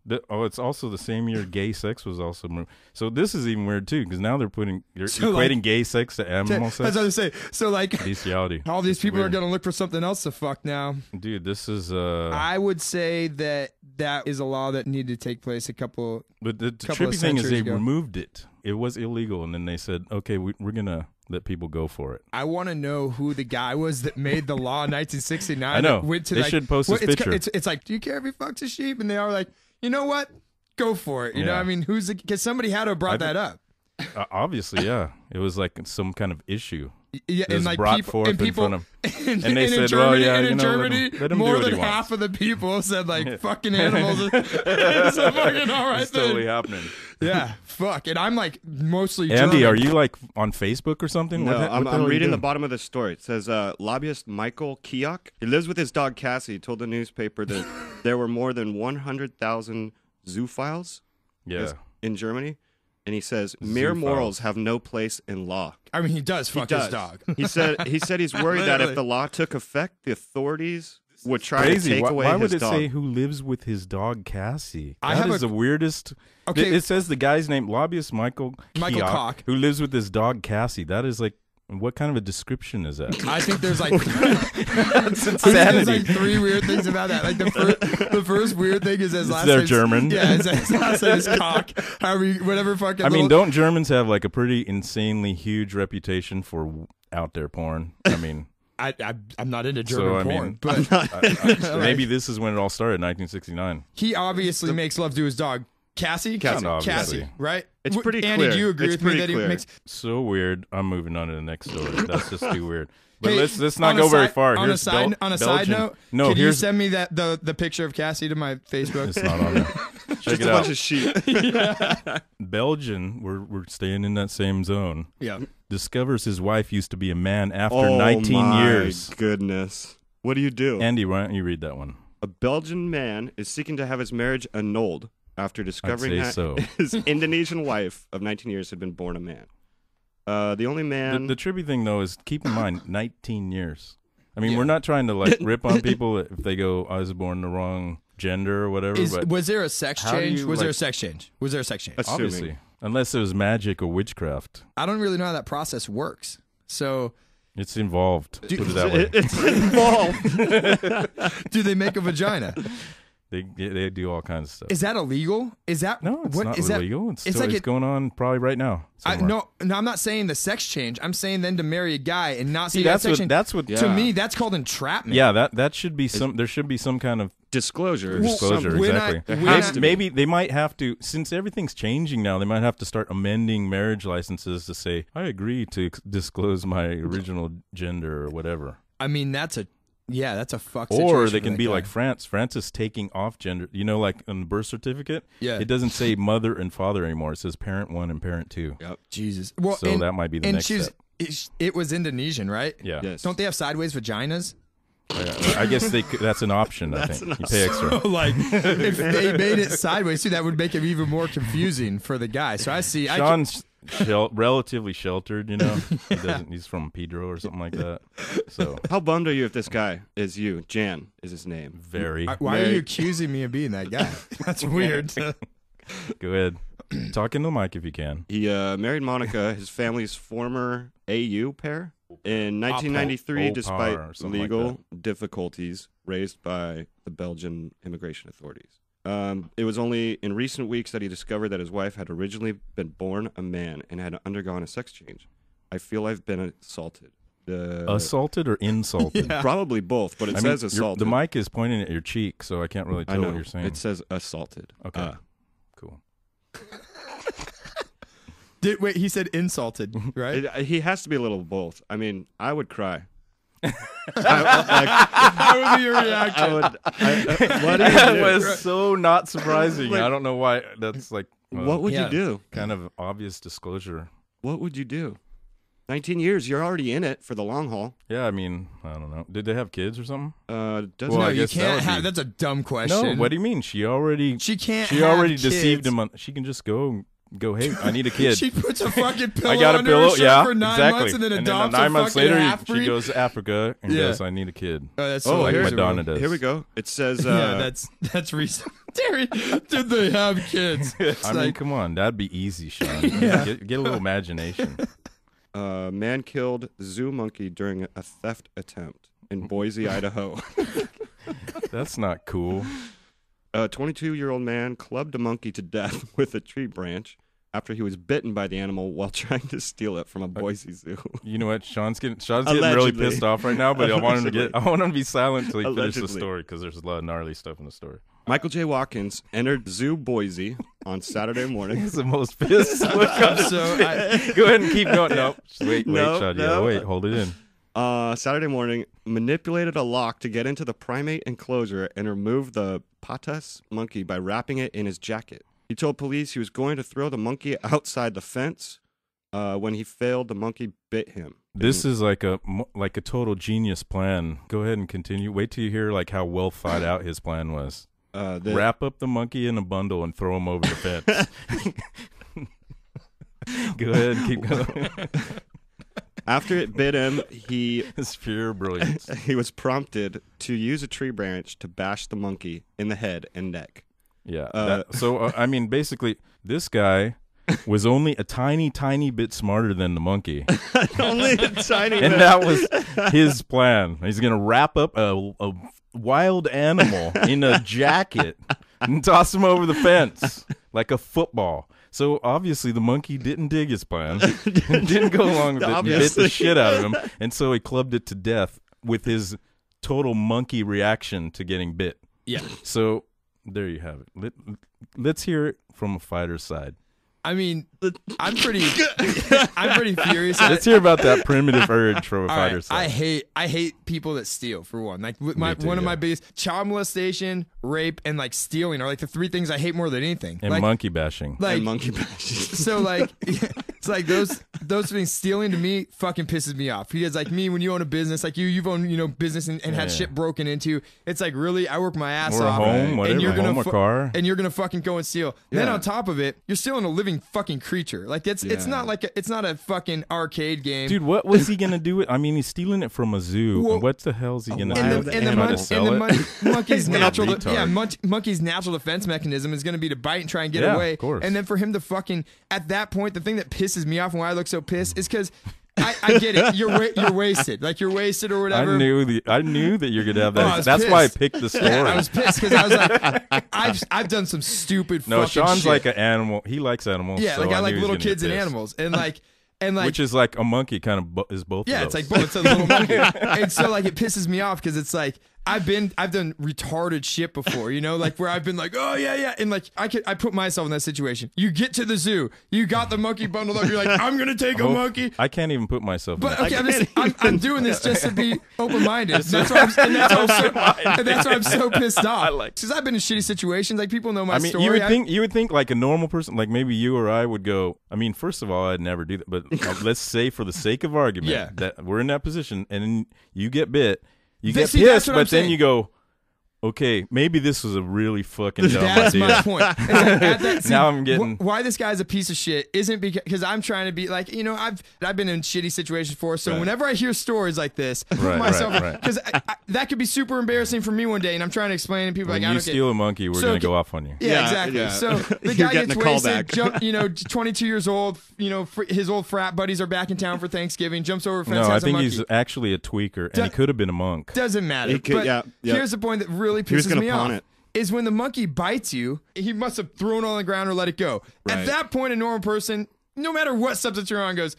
Speaker 1: It's also the same year gay sex was also moved. So this is even weird too, because now they're
Speaker 3: So,
Speaker 1: equating
Speaker 3: like-
Speaker 1: gay sex to animal
Speaker 3: That's what
Speaker 1: sex.
Speaker 3: I was saying. So, like,
Speaker 1: Bestiality.
Speaker 3: all these
Speaker 1: It's
Speaker 3: people are
Speaker 1: weird.
Speaker 3: going to look for something else to fuck now.
Speaker 1: Dude, this is
Speaker 3: I would say that is a law that needed to take place a couple.
Speaker 1: But the
Speaker 3: couple of
Speaker 1: trippy thing is they
Speaker 3: centuries ago.
Speaker 1: removed it. It was illegal, and then they said, "Okay, we're gonna let people go for it."
Speaker 3: I want to know who the guy was that made the law in 1969.
Speaker 1: I know.
Speaker 3: that Went to
Speaker 1: They
Speaker 3: like,
Speaker 1: should post
Speaker 3: well,
Speaker 1: this picture.
Speaker 3: It's like, do you care if he fucks a sheep? And they are like, you know what? Go for it. You know,
Speaker 1: Yeah.
Speaker 3: what I mean, because somebody had to have brought that up.
Speaker 1: Obviously, yeah, it was like some kind of issue.
Speaker 3: Yeah,
Speaker 1: It was
Speaker 3: and like
Speaker 1: brought
Speaker 3: people,
Speaker 1: forth
Speaker 3: and
Speaker 1: in
Speaker 3: people,
Speaker 1: front of,
Speaker 3: and
Speaker 1: and they
Speaker 3: in
Speaker 1: said,
Speaker 3: Germany,
Speaker 1: "Well, yeah,
Speaker 3: and
Speaker 1: you
Speaker 3: in
Speaker 1: know,
Speaker 3: Germany,
Speaker 1: let him do
Speaker 3: more
Speaker 1: what he
Speaker 3: than half
Speaker 1: wants."
Speaker 3: of the people said like fucking animals. It's a fucking all right
Speaker 1: It's totally
Speaker 3: thing.
Speaker 1: happening.
Speaker 3: Yeah, fuck. And I'm like mostly
Speaker 1: Andy,
Speaker 3: German.
Speaker 1: are you like on Facebook or something?
Speaker 2: No,
Speaker 1: What the
Speaker 2: I'm
Speaker 1: hell are you
Speaker 2: reading the
Speaker 1: doing?
Speaker 2: bottom of the story. It says lobbyist Michael Kiak, he lives with his dog Cassie, told the newspaper that there were more than 100,000 zoophiles
Speaker 1: Yeah.
Speaker 2: in Germany. And he says mere
Speaker 1: Zoophiles.
Speaker 2: morals have no place in law.
Speaker 3: I mean, he does fuck his dog.
Speaker 2: He said he's worried that if the law took effect, the authorities would try
Speaker 1: Crazy.
Speaker 2: to take away
Speaker 1: Why
Speaker 2: his
Speaker 1: would it
Speaker 2: dog.
Speaker 1: say who lives with his dog Cassie?
Speaker 3: I
Speaker 1: That
Speaker 3: have
Speaker 1: is
Speaker 3: a-
Speaker 1: the weirdest.
Speaker 3: Okay.
Speaker 1: It says the guy's name, lobbyist Michael
Speaker 3: Michael
Speaker 1: Kiak,
Speaker 3: Cock.
Speaker 1: who lives with his dog Cassie. That is like, what kind of a description is that?
Speaker 3: I think there's like
Speaker 1: That's
Speaker 3: there's
Speaker 1: insanity.
Speaker 3: like three weird things about that. Like the first weird thing is his last
Speaker 1: they're
Speaker 3: name's-
Speaker 1: German.
Speaker 3: Yeah, his last name is Cock. However, whatever fucking.
Speaker 1: I mean,
Speaker 3: little-
Speaker 1: don't Germans have like a pretty insanely huge reputation for out there porn? I mean,
Speaker 6: I'm not into German porn, but
Speaker 1: maybe this is when it all started, in 1969.
Speaker 6: he obviously makes love to his dog. Cassie,
Speaker 1: obviously.
Speaker 6: right?
Speaker 2: It's pretty
Speaker 6: Andy,
Speaker 2: clear.
Speaker 6: do you agree
Speaker 2: It's
Speaker 6: with me
Speaker 2: pretty
Speaker 6: that he
Speaker 2: clear.
Speaker 6: makes?
Speaker 1: So weird. I'm moving on to the next story. That's just too weird. But
Speaker 6: Hey,
Speaker 1: let's not
Speaker 6: on a
Speaker 1: go very
Speaker 6: side-
Speaker 1: far.
Speaker 6: On
Speaker 1: Here's
Speaker 6: side
Speaker 1: Belgian.
Speaker 6: note,
Speaker 1: No,
Speaker 6: can you
Speaker 1: here's
Speaker 6: send me the picture of Cassie to my Facebook?
Speaker 1: it's not on there. Check
Speaker 2: Just
Speaker 1: it
Speaker 2: a
Speaker 1: out.
Speaker 2: bunch of sheep.
Speaker 1: Belgian, we're staying in that same zone.
Speaker 6: Yeah.
Speaker 1: Discovers his wife used to be a man after 19 years.
Speaker 2: Goodness. What do you do?
Speaker 1: Andy, why don't you read that one?
Speaker 2: A Belgian man is seeking to have his marriage annulled after discovering
Speaker 1: say
Speaker 2: that
Speaker 1: so.
Speaker 2: his Indonesian wife of 19 years had been born a man. The only man...
Speaker 1: The trippy thing, though, is keep in mind, 19 years. I mean, we're not trying to, like, rip on people if they go, I was born the wrong gender or whatever. But
Speaker 6: Was there a sex
Speaker 1: how do
Speaker 6: change?
Speaker 1: you,
Speaker 6: Was there a
Speaker 1: like-
Speaker 6: sex change? Was there a sex change?
Speaker 2: Assuming.
Speaker 1: obviously. Unless it was magic or witchcraft.
Speaker 6: I don't really know how that process works. So,
Speaker 1: It's involved. Put it that way.
Speaker 2: It's involved.
Speaker 6: do they make a vagina?
Speaker 1: They do all kinds of stuff.
Speaker 6: Is that illegal? Is that
Speaker 1: No, it's
Speaker 6: what
Speaker 1: not
Speaker 6: is that-
Speaker 1: illegal. It's
Speaker 6: like
Speaker 1: it's
Speaker 6: it-
Speaker 1: going on probably right now. somewhere.
Speaker 6: No, I'm not saying the sex change. I'm saying then to marry a guy and not see
Speaker 1: that's
Speaker 6: that sex
Speaker 1: what
Speaker 6: change.
Speaker 1: that's what.
Speaker 6: To
Speaker 2: Yeah.
Speaker 6: me, that's called entrapment.
Speaker 1: Yeah, that should be some. There should be some kind of
Speaker 2: Disclosure.
Speaker 1: disclosure.
Speaker 6: when
Speaker 1: Exactly.
Speaker 6: when
Speaker 2: has
Speaker 6: I-
Speaker 2: to be.
Speaker 1: Maybe they might have to, since everything's changing now. They might have to start amending marriage licenses to say, "I agree to disclose my original gender" or whatever.
Speaker 6: I mean, that's a fuck.
Speaker 1: Or
Speaker 6: situation
Speaker 1: they
Speaker 6: for
Speaker 1: can
Speaker 6: that
Speaker 1: be
Speaker 6: guy.
Speaker 1: like France. France is taking off gender. You know, like on the birth certificate,
Speaker 6: Yeah.
Speaker 1: it doesn't say mother and father anymore. It says parent 1 and parent 2.
Speaker 2: Yep.
Speaker 6: Jesus. Well,
Speaker 1: So
Speaker 6: and,
Speaker 1: that might be the
Speaker 6: and
Speaker 1: next step.
Speaker 6: it was Indonesian, right?
Speaker 1: Yeah.
Speaker 2: Yes.
Speaker 6: Don't they have sideways vaginas?
Speaker 1: I guess that's an option. I think you pay extra.
Speaker 6: Like, if they made it sideways too, that would make it even more confusing for the guy. So I see.
Speaker 1: Sean's relatively sheltered, you know. He's from Pedro or something like that. So
Speaker 2: How bummed are you if this guy is you? Jan is his name.
Speaker 1: very.
Speaker 6: Why are
Speaker 2: Mary-
Speaker 6: you accusing me of being that guy? That's weird.
Speaker 1: Go ahead. Talk into the mic if you can.
Speaker 2: He married Monica, his family's former AU pair, in 1993,
Speaker 1: Au
Speaker 2: despite
Speaker 1: pair or something like
Speaker 2: legal difficulties raised by the Belgian immigration authorities. It was only in recent weeks that he discovered that his wife had originally been born a man and had undergone a sex change. I feel I've been assaulted.
Speaker 1: Assaulted or insulted?
Speaker 2: Probably both, but it
Speaker 1: I
Speaker 2: says
Speaker 1: mean,
Speaker 2: assaulted.
Speaker 1: the mic is pointing at your cheek, so I can't really
Speaker 2: I
Speaker 1: tell
Speaker 2: know.
Speaker 1: what you're saying.
Speaker 2: It says assaulted.
Speaker 1: Okay. Cool.
Speaker 6: Wait, he said insulted, right?
Speaker 2: He has to be a little both. I mean, I would cry.
Speaker 6: How would be your reaction?
Speaker 2: What do you
Speaker 1: That
Speaker 2: do?
Speaker 1: was so not surprising. I don't know why. That's like
Speaker 2: What would
Speaker 6: Yeah.
Speaker 2: you do?
Speaker 1: kind of obvious disclosure.
Speaker 2: What would you do? 19 years, you're already in it for the long haul.
Speaker 1: Yeah, I mean, I don't know. Did they have kids or something?
Speaker 2: Doesn't
Speaker 1: Well,
Speaker 6: No,
Speaker 1: I
Speaker 6: you
Speaker 1: guess that
Speaker 6: can't
Speaker 1: would
Speaker 6: have.
Speaker 1: be-
Speaker 6: That's a dumb
Speaker 1: No.
Speaker 6: question.
Speaker 1: What do you mean? She already
Speaker 6: She
Speaker 1: already
Speaker 6: have
Speaker 1: deceived
Speaker 6: kids.
Speaker 1: him. She can just go. Hey, I need a kid.
Speaker 6: She puts a fucking pillow
Speaker 1: I got a
Speaker 6: under
Speaker 1: pillow.
Speaker 6: her shirt
Speaker 1: Yeah,
Speaker 6: for 9
Speaker 1: exactly.
Speaker 6: months and then adopts
Speaker 1: 9
Speaker 6: a
Speaker 1: months
Speaker 6: fucking
Speaker 1: later,
Speaker 6: half-breed.
Speaker 1: she goes to Africa and
Speaker 6: Yeah.
Speaker 1: goes, "I need a kid."
Speaker 6: Oh, that's
Speaker 2: Oh,
Speaker 6: so
Speaker 1: like
Speaker 2: here's-
Speaker 1: Madonna does.
Speaker 2: Here we go. It says,
Speaker 6: Yeah, that's recent. Darian, did they have kids?
Speaker 1: I mean, come on, that'd be easy, Sean. Get a little imagination.
Speaker 2: man killed zoo monkey during a theft attempt in Boise, Idaho.
Speaker 1: That's not cool.
Speaker 2: A 22-year-old man clubbed a monkey to death with a tree branch after he was bitten by the animal while trying to steal it from a Boise zoo.
Speaker 1: You know what? Sean's getting really
Speaker 2: Allegedly.
Speaker 1: pissed off right now, but I want him to be silent until he finishes the
Speaker 2: Allegedly.
Speaker 1: story because there's a lot of gnarly stuff in the story.
Speaker 2: Michael J. Watkins entered Zoo Boise on Saturday morning.
Speaker 1: He's the most pissed look on his
Speaker 6: So
Speaker 1: Go ahead and keep going. Nope. Just wait,
Speaker 2: No,
Speaker 1: Sean.
Speaker 2: no.
Speaker 1: Yeah, wait, hold it in.
Speaker 2: Saturday morning, manipulated a lock to get into the primate enclosure and remove the patas monkey by wrapping it in his jacket. He told police he was going to throw the monkey outside the fence. When he failed, the monkey bit him.
Speaker 1: This is like a total genius plan. Go ahead and continue. Wait till you hear like how well thought out his plan was. Wrap up the monkey in a bundle and throw him over the fence. Go ahead and keep going.
Speaker 2: After it bit him,
Speaker 1: It's pure brilliance.
Speaker 2: he was prompted to use a tree branch to bash the monkey in the head and neck.
Speaker 1: Yeah. I mean, basically, this guy was only a tiny, tiny bit smarter than the monkey.
Speaker 2: Only a tiny
Speaker 1: And
Speaker 2: bit.
Speaker 1: that was his plan. He's going to wrap up a wild animal in a jacket and toss him over the fence like a football. So obviously the monkey didn't dig his plan, didn't go along with it, and bit
Speaker 2: Obviously.
Speaker 1: the shit out of him, and so he clubbed it to death with his total monkey reaction to getting bit.
Speaker 6: Yeah.
Speaker 1: So there you have it. Let's hear it from a fighter's side.
Speaker 6: I mean, I'm pretty furious.
Speaker 1: Let's hear about that primitive urge from a fighter's side.
Speaker 6: I hate people that steal, for one. Like one of my biggest, child molestation, rape, and like stealing are like the 3 things I hate more than anything.
Speaker 1: And
Speaker 6: like,
Speaker 1: monkey bashing.
Speaker 6: Like,
Speaker 2: And monkey bashing.
Speaker 6: So like it's like those things, stealing to me fucking pisses me off. Because like me, when you own a business, like you've owned business and had shit broken into, it's like, really, I work my ass
Speaker 1: or
Speaker 6: off.
Speaker 1: a home, whatever,
Speaker 6: and you're gonna
Speaker 1: home or car.
Speaker 6: And you're gonna fucking go and steal.
Speaker 2: Yeah.
Speaker 6: Then on top of it, you're stealing a living fucking creature. Like it's not like it's not a fucking arcade game.
Speaker 1: Dude, what was he gonna do with? I mean, he's stealing it from a zoo.
Speaker 6: Well,
Speaker 1: what the hell is he gonna
Speaker 2: wild
Speaker 1: do?
Speaker 2: animal.
Speaker 1: Try to sell it?
Speaker 6: Monkey's natural,
Speaker 1: Retard.
Speaker 6: monkey's natural defense mechanism is going to be to bite and try and get
Speaker 1: Yeah,
Speaker 6: away.
Speaker 1: of course.
Speaker 6: And then for him to fucking, at that point, the thing that pisses me off and why I look so pissed is because I get it. You're wasted. Like you're wasted or whatever.
Speaker 1: I knew that you're gonna have that.
Speaker 6: I was
Speaker 1: That's why I
Speaker 6: pissed.
Speaker 1: picked the story.
Speaker 6: Yeah, I was pissed because I was like, I've done some stupid.
Speaker 1: No,
Speaker 6: fucking
Speaker 1: Sean's
Speaker 6: shit.
Speaker 1: like an animal. He likes animals.
Speaker 6: Yeah,
Speaker 1: so
Speaker 6: like I
Speaker 1: knew
Speaker 6: like
Speaker 1: he was
Speaker 6: little
Speaker 1: gonna get
Speaker 6: kids and
Speaker 1: pissed.
Speaker 6: animals, and like
Speaker 1: Which is like a monkey, kind of is both.
Speaker 6: yeah,
Speaker 1: of
Speaker 6: it's
Speaker 1: those.
Speaker 6: like both. It's a little monkey, and so like it pisses me off because it's like I've done retarded shit before, like where I've been like, oh yeah, and like I put myself in that situation. You get to the zoo, you got the monkey bundled up, you're like, I'm gonna take a monkey.
Speaker 1: I can't even put myself.
Speaker 6: But
Speaker 1: in
Speaker 6: okay, I'm doing this just to be open-minded. That's why I'm so pissed off. Because I've been in shitty situations. Like people know my story.
Speaker 1: You would think like a normal person, like maybe you or I would go. I mean, first of all, I'd never do that. But let's say, for the sake of argument, that we're in that position, and then you get bit, you get pissed, but then you go, okay, maybe this was a really fucking dumb
Speaker 6: That's
Speaker 1: idea.
Speaker 6: my point.
Speaker 1: Now I'm getting
Speaker 6: why this guy's a piece of shit isn't because I'm trying to be like, I've been in shitty situations before. So whenever I hear stories like this, because that could be super embarrassing for me one day, and I'm trying to explain, and people
Speaker 1: when
Speaker 6: are like,
Speaker 1: you steal a monkey, we're gonna go off on you.
Speaker 6: Yeah, exactly.
Speaker 2: Yeah.
Speaker 6: So the
Speaker 2: You're
Speaker 6: guy
Speaker 2: getting
Speaker 6: gets
Speaker 2: a
Speaker 6: wasted,
Speaker 2: callback.
Speaker 6: 22 years old, his old frat buddies are back in town for Thanksgiving, jumps over a fence,
Speaker 1: No, I
Speaker 6: has a
Speaker 1: think
Speaker 6: monkey.
Speaker 1: he's actually a tweaker, and he could have been a monk.
Speaker 6: Doesn't matter.
Speaker 2: He could-
Speaker 6: but
Speaker 2: yeah.
Speaker 6: here's the point that really
Speaker 2: was
Speaker 6: pisses
Speaker 2: gonna
Speaker 6: me
Speaker 2: pawn
Speaker 6: off.
Speaker 2: it.
Speaker 6: Is when the monkey bites you, he must have thrown it on the ground or let it go.
Speaker 2: Right.
Speaker 6: At that point, a normal person, no matter what substance you're on, goes,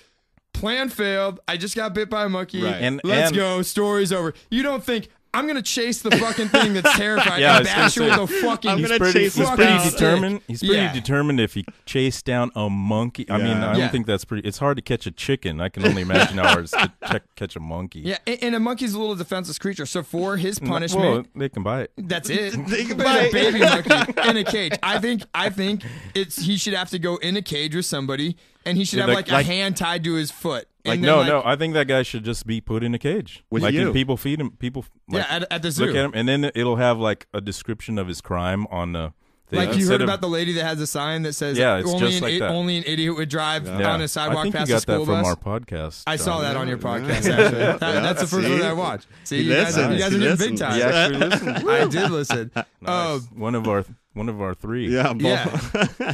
Speaker 6: plan failed. I just got bit by a monkey.
Speaker 2: Right.
Speaker 6: Let's go. Story's over. You don't think, I'm going to chase the fucking thing that's terrified
Speaker 1: Yeah, I
Speaker 6: and
Speaker 1: was gonna
Speaker 6: bash it
Speaker 1: say,
Speaker 6: with a fucking...
Speaker 2: I'm
Speaker 1: He's
Speaker 2: gonna
Speaker 1: pretty,
Speaker 2: chase
Speaker 1: he's
Speaker 2: this
Speaker 1: pretty
Speaker 2: down.
Speaker 1: determined. He's pretty
Speaker 6: Yeah.
Speaker 1: determined if he chased down a monkey. I mean, I
Speaker 6: Yeah.
Speaker 1: don't think that's pretty. It's hard to catch a chicken. I can only imagine how hard it is to catch a monkey.
Speaker 6: Yeah, and a monkey's a little defenseless creature. So for his
Speaker 1: Well,
Speaker 6: punishment...
Speaker 1: they can buy it.
Speaker 6: That's it.
Speaker 2: They can
Speaker 6: But
Speaker 2: buy
Speaker 6: it's a
Speaker 2: it.
Speaker 6: baby monkey in a cage. I think he should have to go in a cage with somebody, and he should have like a hand tied to his foot. And then,
Speaker 1: No. I think that guy should just be put in a cage.
Speaker 2: With
Speaker 1: like
Speaker 2: you.
Speaker 1: if people feed him. People
Speaker 6: at the zoo.
Speaker 1: look at him, and then it'll have like a description of his crime on the thing.
Speaker 6: Like you
Speaker 1: Instead
Speaker 6: heard
Speaker 1: of-
Speaker 6: about the lady that has a sign that says
Speaker 1: it's just like that.
Speaker 6: only an idiot would drive
Speaker 1: Yeah.
Speaker 6: on a sidewalk
Speaker 1: I think
Speaker 6: past
Speaker 1: you
Speaker 6: a
Speaker 1: got
Speaker 6: school
Speaker 1: that from
Speaker 6: bus.
Speaker 1: our podcast.
Speaker 6: I saw
Speaker 1: John.
Speaker 6: that on your podcast.
Speaker 2: Yeah.
Speaker 6: Actually,
Speaker 2: Yeah.
Speaker 6: that's the first
Speaker 2: See?
Speaker 6: one I watched. See,
Speaker 2: He
Speaker 6: you guys
Speaker 2: listens.
Speaker 6: are
Speaker 2: He
Speaker 6: getting big
Speaker 2: listens.
Speaker 6: time.
Speaker 1: He actually listened.
Speaker 6: I did listen.
Speaker 1: Nice. One of our three.
Speaker 2: Yeah,
Speaker 6: Yeah,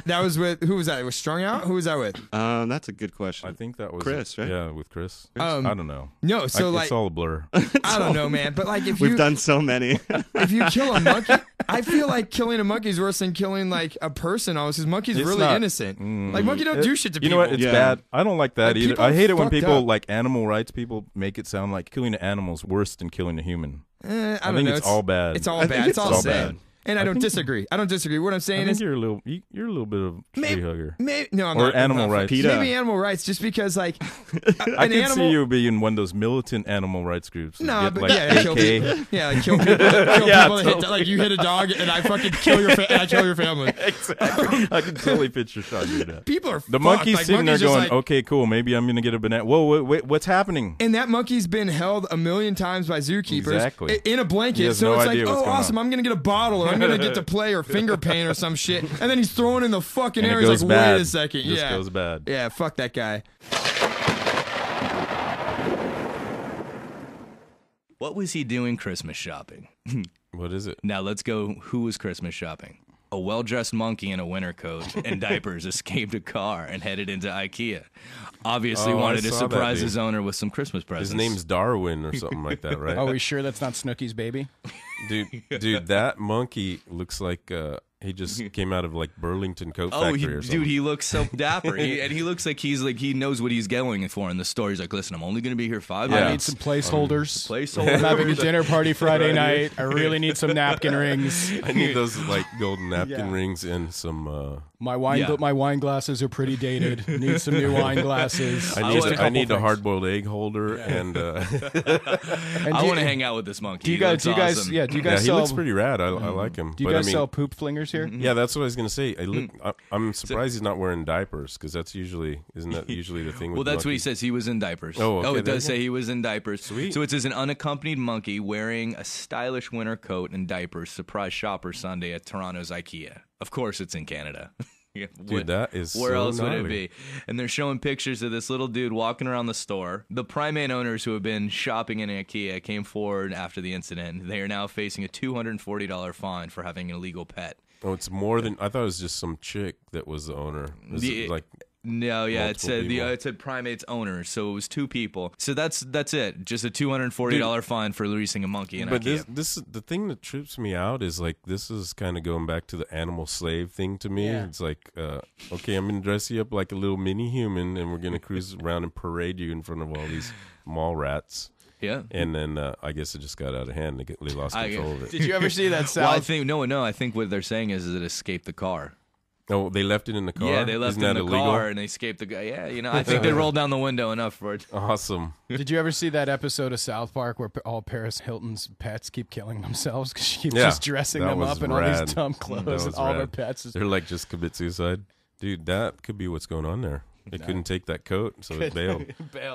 Speaker 6: that was with who was that? It was Strung Out. Who was that with?
Speaker 2: that's a good question.
Speaker 1: I think that was
Speaker 2: Chris, right?
Speaker 1: Yeah, with Chris. I don't know.
Speaker 6: No, so like
Speaker 1: it's all a blur.
Speaker 6: I don't know, man. But like if
Speaker 2: We've
Speaker 6: you
Speaker 2: done so many.
Speaker 6: if you kill a monkey, I feel like killing a monkey is worse than killing like a person. Almost because monkey's
Speaker 1: It's
Speaker 6: really
Speaker 1: not.
Speaker 6: innocent. Like monkey don't do shit to
Speaker 1: You
Speaker 6: people.
Speaker 1: know what? It's
Speaker 2: Yeah.
Speaker 1: bad. I don't like that
Speaker 6: Like,
Speaker 1: either.
Speaker 6: people
Speaker 1: I hate it when
Speaker 6: fucked
Speaker 1: people
Speaker 6: up.
Speaker 1: like animal rights people make it sound like killing an animal is worse than killing a human.
Speaker 6: I don't
Speaker 1: think
Speaker 6: know.
Speaker 1: it's all bad.
Speaker 6: It's all
Speaker 2: I think
Speaker 6: bad. It's
Speaker 2: it's
Speaker 6: all
Speaker 2: all
Speaker 6: sad.
Speaker 2: bad.
Speaker 6: And I don't
Speaker 1: think-
Speaker 6: disagree. I don't disagree. What I'm
Speaker 1: I
Speaker 6: saying
Speaker 1: think
Speaker 6: is,
Speaker 1: you're a little bit of a tree hugger.
Speaker 6: no, I'm
Speaker 1: Or
Speaker 6: not.
Speaker 1: animal
Speaker 6: I'm not-
Speaker 1: rights.
Speaker 2: PETA.
Speaker 6: Maybe animal rights, just because like
Speaker 1: I
Speaker 6: an
Speaker 1: can
Speaker 6: animal.
Speaker 1: see you being one of those militant animal rights groups.
Speaker 6: No,
Speaker 1: Get,
Speaker 6: but
Speaker 1: like
Speaker 6: yeah, kill
Speaker 1: AK.
Speaker 6: people. Yeah, like kill people. Kill
Speaker 1: Yeah,
Speaker 6: people that hit, like you hit a dog and I fucking kill your and I kill your family.
Speaker 1: Exactly. I can totally picture Sean doing that.
Speaker 6: People are
Speaker 1: The
Speaker 6: fucked.
Speaker 1: monkey's
Speaker 6: Like,
Speaker 1: sitting there
Speaker 6: monkey's just
Speaker 1: going,
Speaker 6: like,
Speaker 1: okay, cool, maybe I'm going to get a banana. Whoa, wait, what's happening?
Speaker 6: And that monkey's been held a million times by zookeepers
Speaker 1: Exactly.
Speaker 6: in a blanket.
Speaker 1: He has
Speaker 6: So
Speaker 1: no
Speaker 6: it's like,
Speaker 1: idea what's
Speaker 6: oh,
Speaker 1: going
Speaker 6: awesome,
Speaker 1: on.
Speaker 6: I'm going to get a bottle or I'm going to get to play or finger paint or some shit. And then he's throwing in the fucking
Speaker 1: And
Speaker 6: air.
Speaker 1: it
Speaker 6: He's
Speaker 1: goes
Speaker 6: like,
Speaker 1: bad.
Speaker 6: wait a second.
Speaker 1: It just
Speaker 6: Yeah.
Speaker 1: goes bad.
Speaker 6: Yeah, fuck that guy.
Speaker 7: What was he doing Christmas shopping?
Speaker 1: What is it?
Speaker 7: Now let's go. Who was Christmas shopping? A well-dressed monkey in a winter coat and diapers escaped a car and headed into IKEA. Obviously
Speaker 1: Oh, I
Speaker 7: wanted to
Speaker 1: saw that,
Speaker 7: surprise
Speaker 1: dude.
Speaker 7: his owner with some Christmas presents.
Speaker 8: His name's Darwin or something like that, right?
Speaker 9: Are we sure that's not Snooki's baby?
Speaker 1: Dude, that monkey looks like
Speaker 8: he just came out of like Burlington Coat
Speaker 7: Oh,
Speaker 8: Factory or something.
Speaker 7: dude, he looks so dapper, and he looks like he knows what he's going for in the store. He's like, listen, I'm only going to be here 5
Speaker 8: Yeah.
Speaker 7: minutes.
Speaker 9: I need some placeholders.
Speaker 7: Placeholder.
Speaker 9: I'm having a dinner party Friday night. I really need some napkin rings.
Speaker 8: I need those like golden napkin
Speaker 9: Yeah.
Speaker 8: rings and some.
Speaker 9: My wine glasses are pretty dated. Need some new wine glasses.
Speaker 8: I need a hard-boiled egg holder and.
Speaker 7: I want to hang out with this monkey.
Speaker 9: Do you
Speaker 7: He
Speaker 9: guys?
Speaker 7: looks awesome.
Speaker 9: Yeah. Do you
Speaker 8: Yeah,
Speaker 9: guys
Speaker 8: he
Speaker 9: sell?
Speaker 8: looks pretty rad. I like him.
Speaker 9: Do you
Speaker 8: But,
Speaker 9: guys
Speaker 8: I mean,
Speaker 9: sell poop flingers here?
Speaker 8: Yeah, that's what I was gonna say. I'm surprised he's not wearing diapers because isn't that usually the thing? With
Speaker 7: Well, that's what he
Speaker 8: monkeys?
Speaker 7: says. He was in diapers.
Speaker 8: Oh, okay,
Speaker 7: it
Speaker 8: there
Speaker 7: does
Speaker 8: you go.
Speaker 7: say he was in diapers.
Speaker 8: Sweet.
Speaker 7: So it says an unaccompanied monkey wearing a stylish winter coat and diapers surprised shoppers Sunday at Toronto's IKEA. Of course, it's in Canada. Yeah,
Speaker 8: Dude, that is
Speaker 7: where
Speaker 8: so
Speaker 7: else would it
Speaker 8: gnarly.
Speaker 7: be? And they're showing pictures of this little dude walking around the store. The primate owners who have been shopping in IKEA came forward after the incident. They are now facing a $240 fine for having an illegal pet.
Speaker 8: Oh, it's more than I thought. It was just some chick that was the owner. Is it like
Speaker 7: No, yeah, it
Speaker 8: multiple
Speaker 7: said
Speaker 8: people?
Speaker 7: it said primates owners, so it was 2 people. So that's it. Just a $240 fine for releasing a monkey in
Speaker 8: But
Speaker 7: IKEA.
Speaker 8: this the thing that trips me out is like this is kind of going back to the animal slave thing to me.
Speaker 9: Yeah.
Speaker 8: It's like, okay, I'm gonna dress you up like a little mini human, and we're gonna cruise around and parade you in front of all these mall rats.
Speaker 7: Yeah.
Speaker 8: And then I guess it just got out of hand. They lost control of it.
Speaker 9: Did you ever see that
Speaker 7: Well, I
Speaker 9: South?
Speaker 7: think no. I think what they're saying is it escaped the car.
Speaker 8: Oh, they left it in the car.
Speaker 7: Yeah, they left
Speaker 8: Isn't
Speaker 7: it in
Speaker 8: that
Speaker 7: the
Speaker 8: illegal?
Speaker 7: car and they escaped the guy. Yeah, I think they rolled down the window enough for it.
Speaker 8: Awesome.
Speaker 9: Did you ever see that episode of South Park where all Paris Hilton's pets keep killing themselves because she keeps
Speaker 8: Yeah,
Speaker 9: just dressing
Speaker 8: that
Speaker 9: them
Speaker 8: was
Speaker 9: up in all
Speaker 8: rad.
Speaker 9: these dumb
Speaker 8: That
Speaker 9: clothes
Speaker 8: was
Speaker 9: and all their
Speaker 8: rad.
Speaker 9: pets?
Speaker 8: They're like just commit suicide, dude. That could be what's going on there. They couldn't take that coat, so it bailed.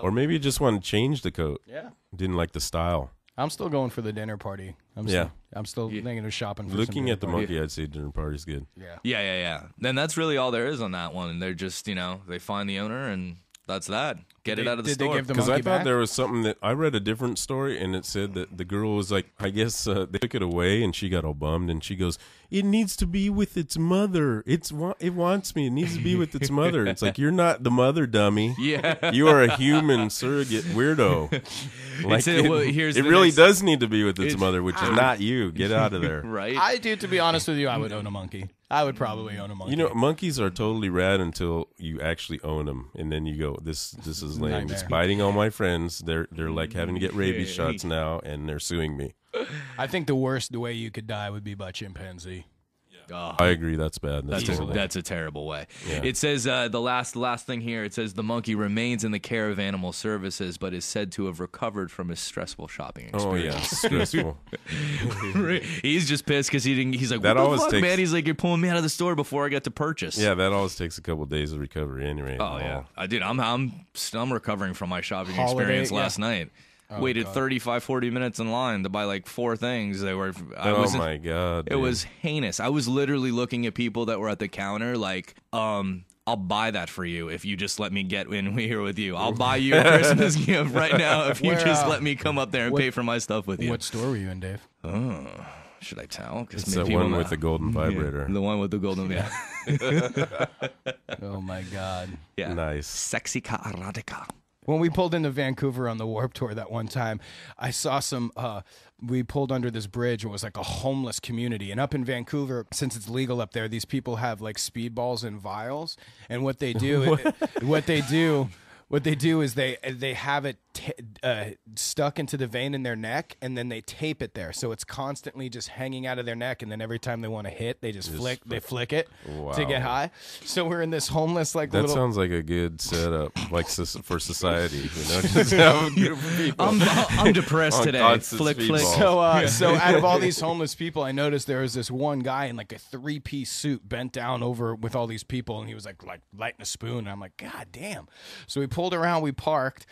Speaker 8: Or maybe you just want to change the coat.
Speaker 9: Yeah.
Speaker 8: Didn't like the style.
Speaker 9: I'm still going for the dinner party. I'm still thinking of shopping for
Speaker 8: Looking
Speaker 9: some
Speaker 8: at the
Speaker 9: dinner
Speaker 8: monkey, I'd say dinner party's good.
Speaker 9: party.
Speaker 7: Yeah. Then that's really all there is on that one. They're just, they find the owner and that's that. Get it out of the
Speaker 9: did they
Speaker 7: store.
Speaker 9: give the
Speaker 8: Because I
Speaker 9: monkey
Speaker 8: thought
Speaker 9: back?
Speaker 8: there was something that I read a different story, and it said that the girl was like, I guess they took it away, and she got all bummed, and she goes, "It needs to be with its mother. It wants me. It needs to be with its mother." It's like, you're not the mother, dummy.
Speaker 7: Yeah.
Speaker 8: You are a human surrogate weirdo. Like,
Speaker 7: here's
Speaker 8: it
Speaker 7: the
Speaker 8: really
Speaker 7: next-
Speaker 8: does need to be with its mother, which is not you. Get out of there.
Speaker 7: Right?
Speaker 9: I do, to be honest with you, I would own a monkey. I would probably own a monkey.
Speaker 8: You know, monkeys are totally rad until you actually own them, and then you go, "This is lame. It's
Speaker 9: Nightmare.
Speaker 8: biting all my friends. They're like having to get rabies shots now, and they're suing me."
Speaker 9: I think the worst way you could die would be by chimpanzee.
Speaker 7: Oh.
Speaker 8: I agree. That's bad.
Speaker 7: That's a terrible way.
Speaker 8: Yeah.
Speaker 7: It says the last thing here. It says the monkey remains in the care of animal services, but is said to have recovered from his stressful shopping
Speaker 8: Oh
Speaker 7: experience.
Speaker 8: yeah, stressful.
Speaker 7: He's just pissed because he didn't. He's like,
Speaker 8: That
Speaker 7: what the
Speaker 8: always
Speaker 7: fuck,
Speaker 8: takes-
Speaker 7: man? He's like, you're pulling me out of the store before I get to purchase.
Speaker 8: Yeah, that always takes a couple of days of recovery anyway.
Speaker 7: Oh yeah, I did. I'm recovering from my shopping
Speaker 9: Holiday,
Speaker 7: experience
Speaker 9: yeah.
Speaker 7: last night. Waited 40 minutes in line to buy like 4 things. I
Speaker 8: Oh
Speaker 7: wasn't-
Speaker 8: my god.
Speaker 7: It
Speaker 8: dude.
Speaker 7: was heinous. I was literally looking at people that were at the counter like, I'll buy that for you if you just let me get in here with you. I'll buy you a Christmas gift right now if you
Speaker 9: Where,
Speaker 7: just let me come up there and
Speaker 9: what-
Speaker 7: pay for my stuff with you.
Speaker 9: What store were you in, Dave?
Speaker 7: Should I tell? Because
Speaker 8: It's that one with the golden vibrator.
Speaker 7: The one with the golden, yeah.
Speaker 9: Oh my God.
Speaker 7: Yeah.
Speaker 8: Nice.
Speaker 7: Sexy ka erotica.
Speaker 9: When we pulled into Vancouver on the Warped Tour that one time, I saw some. We pulled under this bridge. It was like a homeless community. And up in Vancouver, since it's legal up there, these people have like speedballs in vials. And what they do, what they do is they have it stuck into the vein in their neck, and then they tape it there, so it's constantly just hanging out of their neck. And then every time they want to hit, they just flick it to get high. So we're in this homeless
Speaker 8: That
Speaker 9: little.
Speaker 8: sounds like a good setup, like for society. You know, just have a group of people.
Speaker 7: I'm depressed
Speaker 8: On
Speaker 7: today.
Speaker 8: constant
Speaker 7: Flick, flick.
Speaker 8: speedball.
Speaker 9: So out of all these homeless people, I noticed there was this one guy in like a 3-piece suit bent down over with all these people, and he was like lighting a spoon. And I'm like, God damn. So we pulled around, we parked,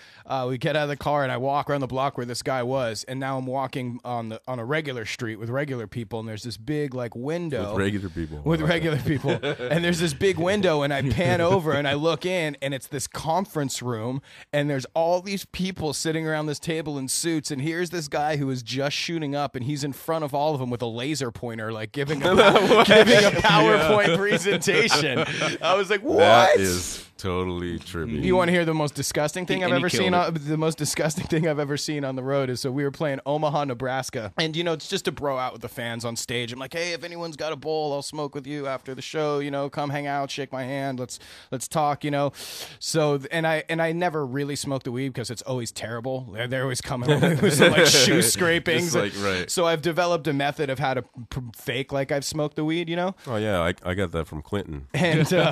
Speaker 9: we get out of the car, and I walk around the block where this guy was, and now I'm walking on a regular street with regular people, and there's this big like window
Speaker 8: With regular people.
Speaker 9: with regular people, and there's this big window, and I pan over and I look in, and it's this conference room, and there's all these people sitting around this table in suits, and here's this guy who is just shooting up, and he's in front of all of them with a laser pointer, like giving a PowerPoint presentation. I was like, what?
Speaker 8: That is
Speaker 1: totally trippy.
Speaker 9: You want to hear the most disgusting thing I've
Speaker 7: And he
Speaker 9: ever seen?
Speaker 7: killed
Speaker 9: The most disgusting thing I've ever seen on the road is, so we were playing Omaha, Nebraska, and it's just to bro out with the fans on stage. I'm like, hey, if anyone's got a bowl, I'll smoke with you after the show. Come hang out, shake my hand, let's talk. So and I never really smoked the weed because it's always terrible. They're always coming with some like shoe scrapings.
Speaker 1: Right.
Speaker 9: So I've developed a method of how to fake like I've smoked the weed.
Speaker 8: Oh yeah, I got that from Clinton.
Speaker 9: And so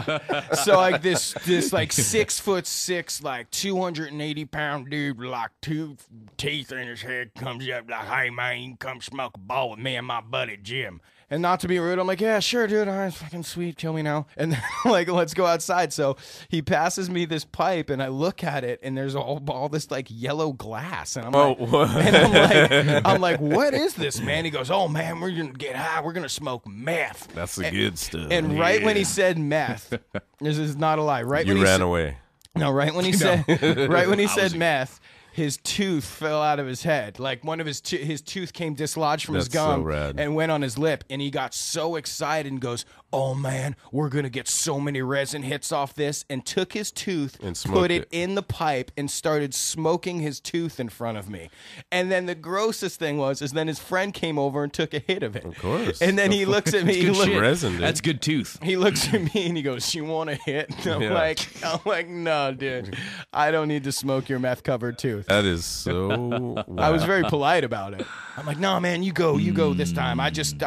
Speaker 9: like this like 6'6", like 280-pound dude with like 2 teeth in his head comes up like, hey man, you can come smoke a ball with me and my buddy Jim. And not to be rude, I'm like, yeah, sure, dude. All right, fucking sweet. Kill me now. And then, like, let's go outside. So he passes me this pipe, and I look at it, and there's all this like yellow glass, and I'm like, what is this, man? He goes, oh man, we're gonna get high. We're gonna smoke meth.
Speaker 1: That's the good stuff.
Speaker 9: And right when he said meth, this is not a lie. Right when
Speaker 8: You
Speaker 9: he
Speaker 8: ran away.
Speaker 9: No, right when he said meth, his tooth fell out of his head. Like one of his tooth came dislodged from his
Speaker 8: That's so
Speaker 9: gum
Speaker 8: rad.
Speaker 9: and went on his lip. And he got so excited and goes, "Oh man, we're gonna get so many resin hits off this!" And took his tooth,
Speaker 8: And smoked
Speaker 9: put it
Speaker 8: it.
Speaker 9: in the pipe, and started smoking his tooth in front of me. And then the grossest thing is then his friend came over and took a hit of it.
Speaker 8: Of course.
Speaker 9: And then he looks at me.
Speaker 7: Good shit.
Speaker 8: Resin, dude.
Speaker 7: That's good tooth.
Speaker 9: He looks at me and he goes, "You want a hit?" And I'm like, "No, dude, I don't need to smoke your meth covered tooth."
Speaker 8: That is so.
Speaker 9: I was very polite about it. I'm like, "No, man, you go this time. I just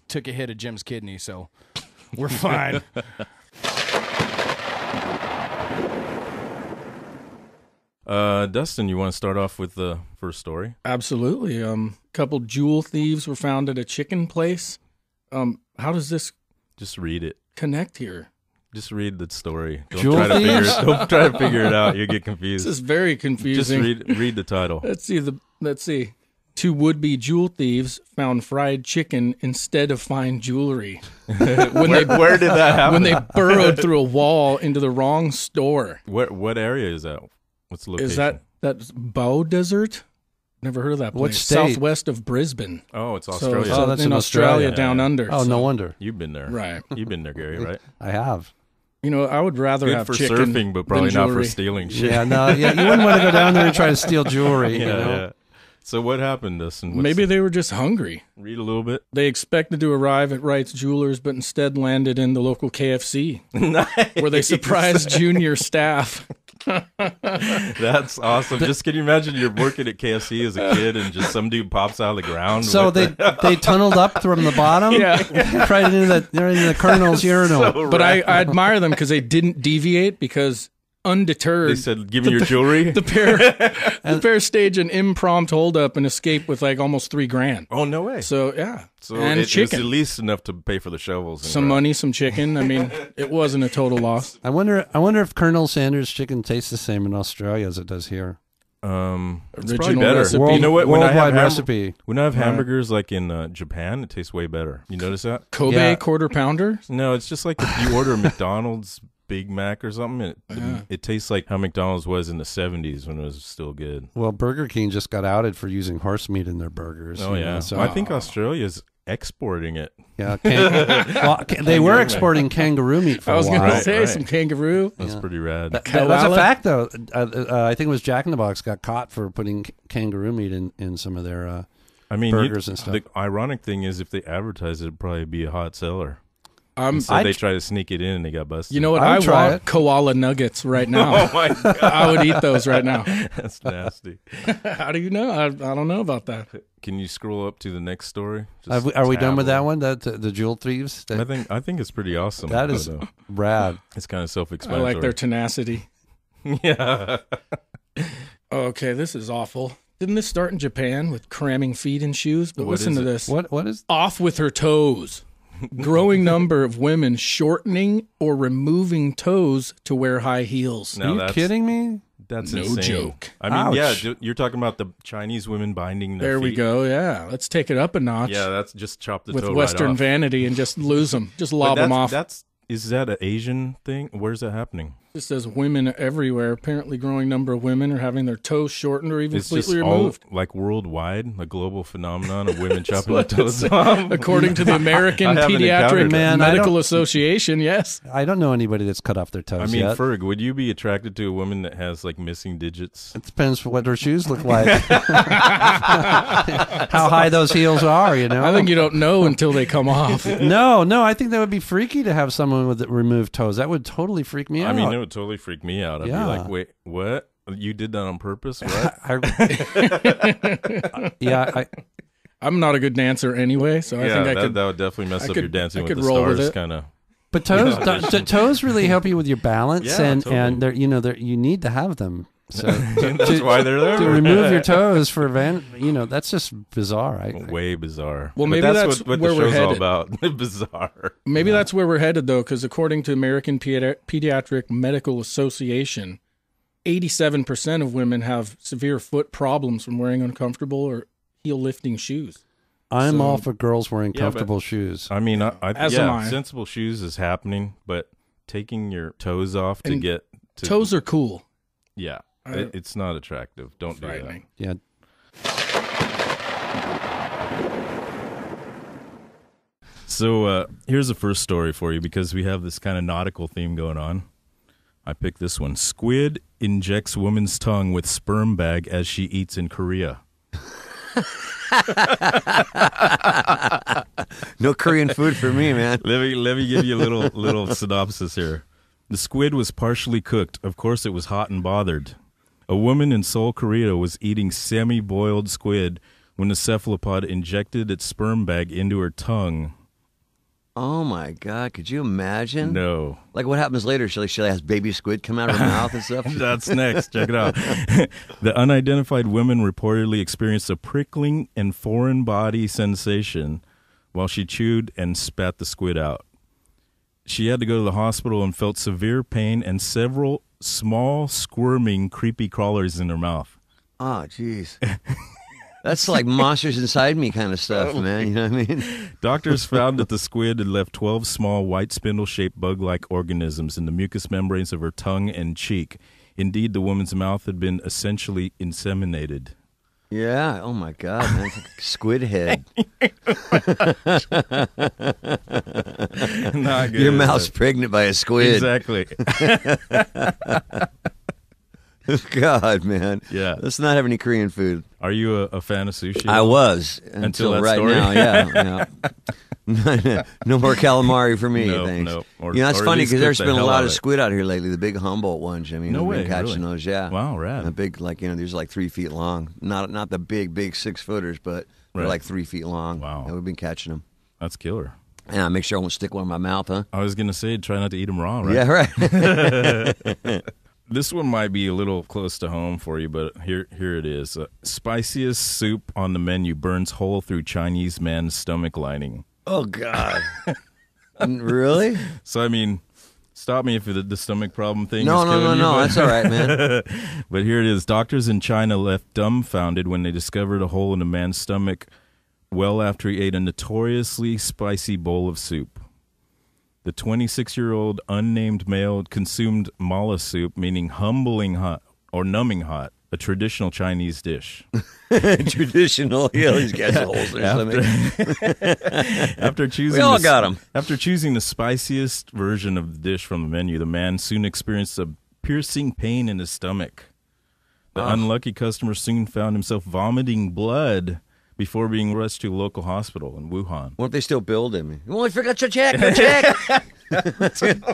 Speaker 9: took a hit of Jim's kidney, so we're fine."
Speaker 1: Dustin, you want to start off with the first story?
Speaker 10: Absolutely. Couple jewel thieves were found at a chicken place. How does this
Speaker 1: Just read it.
Speaker 10: connect here?
Speaker 1: Just read the story.
Speaker 3: Jewel
Speaker 1: Don't
Speaker 3: thieves?
Speaker 1: try to figure it out. You get
Speaker 10: This
Speaker 1: confused.
Speaker 10: is very confusing.
Speaker 1: Just read the title.
Speaker 10: Let's see. Two would-be jewel thieves found fried chicken instead of fine jewelry.
Speaker 1: Where did that happen?
Speaker 10: When they burrowed through a wall into the wrong store.
Speaker 1: What area is that? What's the location?
Speaker 10: Is that's Bow Desert? Never heard of that place.
Speaker 3: Which state?
Speaker 10: Southwest of Brisbane.
Speaker 1: Oh, it's
Speaker 10: So
Speaker 1: Australia.
Speaker 10: it's
Speaker 3: Oh, that's
Speaker 10: in
Speaker 3: in
Speaker 10: Australia,
Speaker 3: Australia.
Speaker 10: down under.
Speaker 3: Oh,
Speaker 10: so-
Speaker 3: no wonder.
Speaker 1: You've been there.
Speaker 10: Right.
Speaker 1: You've been there, Gary, right?
Speaker 3: I have.
Speaker 10: I would rather
Speaker 1: Good
Speaker 10: have
Speaker 1: for
Speaker 10: chicken
Speaker 1: surfing, but probably
Speaker 10: than
Speaker 1: not for
Speaker 10: jewelry.
Speaker 1: stealing shit.
Speaker 3: Yeah, no, yeah, you wouldn't want to go down there and try to steal jewelry. you know?
Speaker 1: Yeah. So what happened, Dustin?
Speaker 10: Maybe they were just hungry.
Speaker 1: Read a little bit.
Speaker 10: They expected to arrive at Wright's Jewelers, but instead landed in the local KFC, where they surprised junior staff.
Speaker 1: That's awesome. Just can you imagine you're working at KFC as a kid and just some dude pops out of the ground?
Speaker 3: So
Speaker 1: with
Speaker 3: they tunneled up from the bottom, right into the colonel's urinal.
Speaker 1: so
Speaker 10: But
Speaker 1: rad.
Speaker 10: I admire them because they didn't deviate, because undeterred,
Speaker 1: They said, "Give me your jewelry."
Speaker 10: the pair stage an impromptu holdup and escape with like almost $3,000.
Speaker 1: Oh no way!
Speaker 10: So yeah,
Speaker 1: So
Speaker 10: and
Speaker 1: it's
Speaker 10: chicken,
Speaker 1: at least enough to pay for the shovels. And
Speaker 10: some
Speaker 1: crap.
Speaker 10: money, some chicken. I mean, it wasn't a total loss.
Speaker 3: I wonder if Colonel Sanders chicken tastes the same in Australia as it does here.
Speaker 1: It's
Speaker 10: Original
Speaker 1: probably better.
Speaker 10: recipe.
Speaker 1: You know what? When I have
Speaker 3: Worldwide recipe.
Speaker 1: when I have hamburgers like in Japan, it tastes way better. You notice that?
Speaker 10: Kobe
Speaker 3: Yeah.
Speaker 10: quarter pounder.
Speaker 1: No, it's just like if you order a McDonald's Big Mac or something, it tastes like how McDonald's was in the 70s when it was still good.
Speaker 3: Well, Burger King just got outed for using horse meat in their burgers.
Speaker 1: Oh
Speaker 3: you
Speaker 1: yeah,
Speaker 3: know, so
Speaker 1: I think Australia's exporting it.
Speaker 3: yeah, they were exporting kangaroo meat for
Speaker 10: I was
Speaker 3: a
Speaker 10: going
Speaker 3: while.
Speaker 10: to say
Speaker 1: right.
Speaker 10: some kangaroo.
Speaker 1: That's pretty rad.
Speaker 3: That's a fact, though. I think it was Jack in the Box got caught for putting kangaroo meat in some of their
Speaker 1: I mean,
Speaker 3: burgers and stuff.
Speaker 1: The ironic thing is, if they advertise it, it'd probably be a hot seller. So
Speaker 3: I'd-
Speaker 1: they try to sneak it in and they got busted.
Speaker 10: You know what?
Speaker 3: I
Speaker 10: I
Speaker 3: would try
Speaker 10: want
Speaker 3: it.
Speaker 10: koala nuggets right now.
Speaker 1: Oh my god,
Speaker 10: I would eat those right now.
Speaker 1: that's nasty.
Speaker 10: How do you know? I don't know about that.
Speaker 1: Can you scroll up to the next story?
Speaker 3: Are we done with that
Speaker 1: tab
Speaker 3: one? The jewel thieves?
Speaker 1: I think it's pretty awesome.
Speaker 3: That is
Speaker 1: but,
Speaker 3: rad.
Speaker 1: it's kind of
Speaker 10: I
Speaker 1: self-explanatory.
Speaker 10: like their tenacity.
Speaker 1: yeah.
Speaker 10: Okay, this is awful. Didn't this start in Japan with cramming feet in shoes? But
Speaker 1: What
Speaker 10: listen
Speaker 1: is
Speaker 10: to
Speaker 1: it?
Speaker 10: this.
Speaker 3: What is?
Speaker 10: Off with her toes. Growing number of women shortening or removing toes to wear high heels.
Speaker 1: Now
Speaker 3: Are you
Speaker 1: that's
Speaker 3: kidding me?
Speaker 1: That's
Speaker 10: No
Speaker 1: insane.
Speaker 10: joke.
Speaker 1: I mean,
Speaker 3: Ouch.
Speaker 1: yeah, you're talking about the Chinese women binding their
Speaker 10: There we
Speaker 1: feet.
Speaker 10: go. Yeah, let's take it up a notch.
Speaker 1: Yeah, that's just chop the
Speaker 10: with
Speaker 1: toe
Speaker 10: Western
Speaker 1: right off.
Speaker 10: vanity and just lose them. Just
Speaker 1: But
Speaker 10: lob them off.
Speaker 1: Is that an Asian thing? Where's that happening?
Speaker 10: This says women everywhere. Apparently, growing number of women are having their toes shortened or even
Speaker 1: It's
Speaker 10: completely
Speaker 1: just
Speaker 10: removed.
Speaker 1: all like worldwide, a global phenomenon of women chopping their toes off.
Speaker 10: According to the American
Speaker 1: I haven't encountered
Speaker 10: Pediatric
Speaker 1: it.
Speaker 10: Medical Association, yes.
Speaker 11: I don't know anybody that's cut off their toes
Speaker 1: I mean,
Speaker 11: yet.
Speaker 1: Ferg, would you be attracted to a woman that has like missing digits?
Speaker 11: It depends what her shoes look like. How high those heels are, you know?
Speaker 10: I think you don't know until they come off.
Speaker 11: No, I think that would be freaky to have someone with removed toes. That would totally freak me out.
Speaker 1: I mean, it would totally freak me out. I'd be
Speaker 11: Yeah.
Speaker 1: like, wait, what? You did that on purpose? What?
Speaker 10: I'm not a good dancer anyway, so I think I could.
Speaker 1: That would definitely mess up your dancing with the
Speaker 10: roll with
Speaker 1: stars
Speaker 10: it.
Speaker 1: kind of.
Speaker 11: But toes, toes really help you with your balance,
Speaker 1: Yeah,
Speaker 11: and
Speaker 1: totally.
Speaker 11: you need to have them. So
Speaker 1: That's why they're there.
Speaker 11: To remove your toes for that's just bizarre.
Speaker 1: Way bizarre.
Speaker 10: Well,
Speaker 1: But
Speaker 10: maybe that's
Speaker 1: what
Speaker 10: where
Speaker 1: the
Speaker 10: we're
Speaker 1: show's all
Speaker 10: headed.
Speaker 1: about. Bizarre.
Speaker 10: Maybe that's where we're headed, though, because according to American Pediatric Medical Association, 87% of women have severe foot problems from wearing uncomfortable or heel-lifting shoes.
Speaker 11: I'm
Speaker 10: So-
Speaker 11: all for girls wearing
Speaker 1: Yeah,
Speaker 11: comfortable shoes.
Speaker 1: I mean,
Speaker 10: As am I.
Speaker 1: sensible shoes is happening, but taking your toes off to
Speaker 10: And
Speaker 1: get to
Speaker 10: Toes are cool.
Speaker 1: yeah, it's not attractive. Don't do that.
Speaker 10: Frightening.
Speaker 11: Yeah.
Speaker 1: So here's the first story for you because we have this kind of nautical theme going on. I picked this one. Squid injects woman's tongue with sperm bag as she eats in Korea.
Speaker 12: No Korean food for me, man.
Speaker 1: Let me give you a little synopsis here. The squid was partially cooked. Of course, it was hot and bothered. A woman in Seoul, Korea, was eating semi-boiled squid when the cephalopod injected its sperm bag into her tongue.
Speaker 12: Oh my God! Could you imagine?
Speaker 1: No.
Speaker 12: Like what happens later? She has baby squid come out of her mouth and stuff.
Speaker 1: That's next. Check it out. The unidentified woman reportedly experienced a prickling and foreign body sensation while she chewed and spat the squid out. She had to go to the hospital and felt severe pain and several small, squirming, creepy crawlers in her mouth.
Speaker 12: Oh, jeez. That's like Monsters Inside Me kind of stuff, man. You know what I mean?
Speaker 1: Doctors found that the squid had left 12 small, white spindle-shaped bug-like organisms in the mucous membranes of her tongue and cheek. Indeed, the woman's mouth had been essentially inseminated.
Speaker 12: Yeah. Oh my God, man. It's like a squid head.
Speaker 1: Not good.
Speaker 12: Your mouth's pregnant by a squid.
Speaker 1: Exactly.
Speaker 12: God, man.
Speaker 1: Yeah.
Speaker 12: Let's not have any Korean food.
Speaker 1: Are you a fan of sushi?
Speaker 12: I was until
Speaker 1: that
Speaker 12: right
Speaker 1: story?
Speaker 12: now. Yeah. No more calamari for me.
Speaker 1: No,
Speaker 12: thanks.
Speaker 1: no. Or-
Speaker 12: It's
Speaker 1: or at
Speaker 12: funny
Speaker 1: least
Speaker 12: because there's
Speaker 1: cook the
Speaker 12: been a
Speaker 1: hell
Speaker 12: lot
Speaker 1: out
Speaker 12: of
Speaker 1: of it.
Speaker 12: squid out here lately. The big Humboldt ones. I mean,
Speaker 1: No
Speaker 12: we've
Speaker 1: way,
Speaker 12: been catching
Speaker 1: really?
Speaker 12: those. Yeah.
Speaker 1: Wow, rad.
Speaker 12: A big, there's like 3 feet long. Not the big 6-footers, but they're
Speaker 1: Right.
Speaker 12: like 3 feet long.
Speaker 1: Wow.
Speaker 12: And we've been catching them.
Speaker 1: That's killer.
Speaker 12: Yeah, make sure I won't stick one in my mouth, huh?
Speaker 1: I was going to say, try not to eat them raw, right?
Speaker 12: Yeah, right.
Speaker 1: This one might be a little close to home for you, but here it is. Spiciest soup on the menu burns hole through Chinese man's stomach lining.
Speaker 12: Oh, God. Really?
Speaker 1: So, I mean, stop me if the stomach problem thing
Speaker 12: No,
Speaker 1: is killing you.
Speaker 12: no.
Speaker 1: but-
Speaker 12: That's all right, man.
Speaker 1: But here it is. Doctors in China left dumbfounded when they discovered a hole in a man's stomach well after he ate a notoriously spicy bowl of soup. The 26-year-old unnamed male consumed mala soup, meaning humbling hot or numbing hot, a traditional Chinese dish.
Speaker 12: Traditional. Yeah, these guys have holes in their stomach.
Speaker 1: After choosing
Speaker 12: We all got 'em.
Speaker 1: After choosing the spiciest version of the dish from the menu, the man soon experienced a piercing pain in his stomach. The unlucky customer soon found himself vomiting blood before being rushed to a local hospital in Wuhan.
Speaker 12: What if they still build him? You only forgot your check.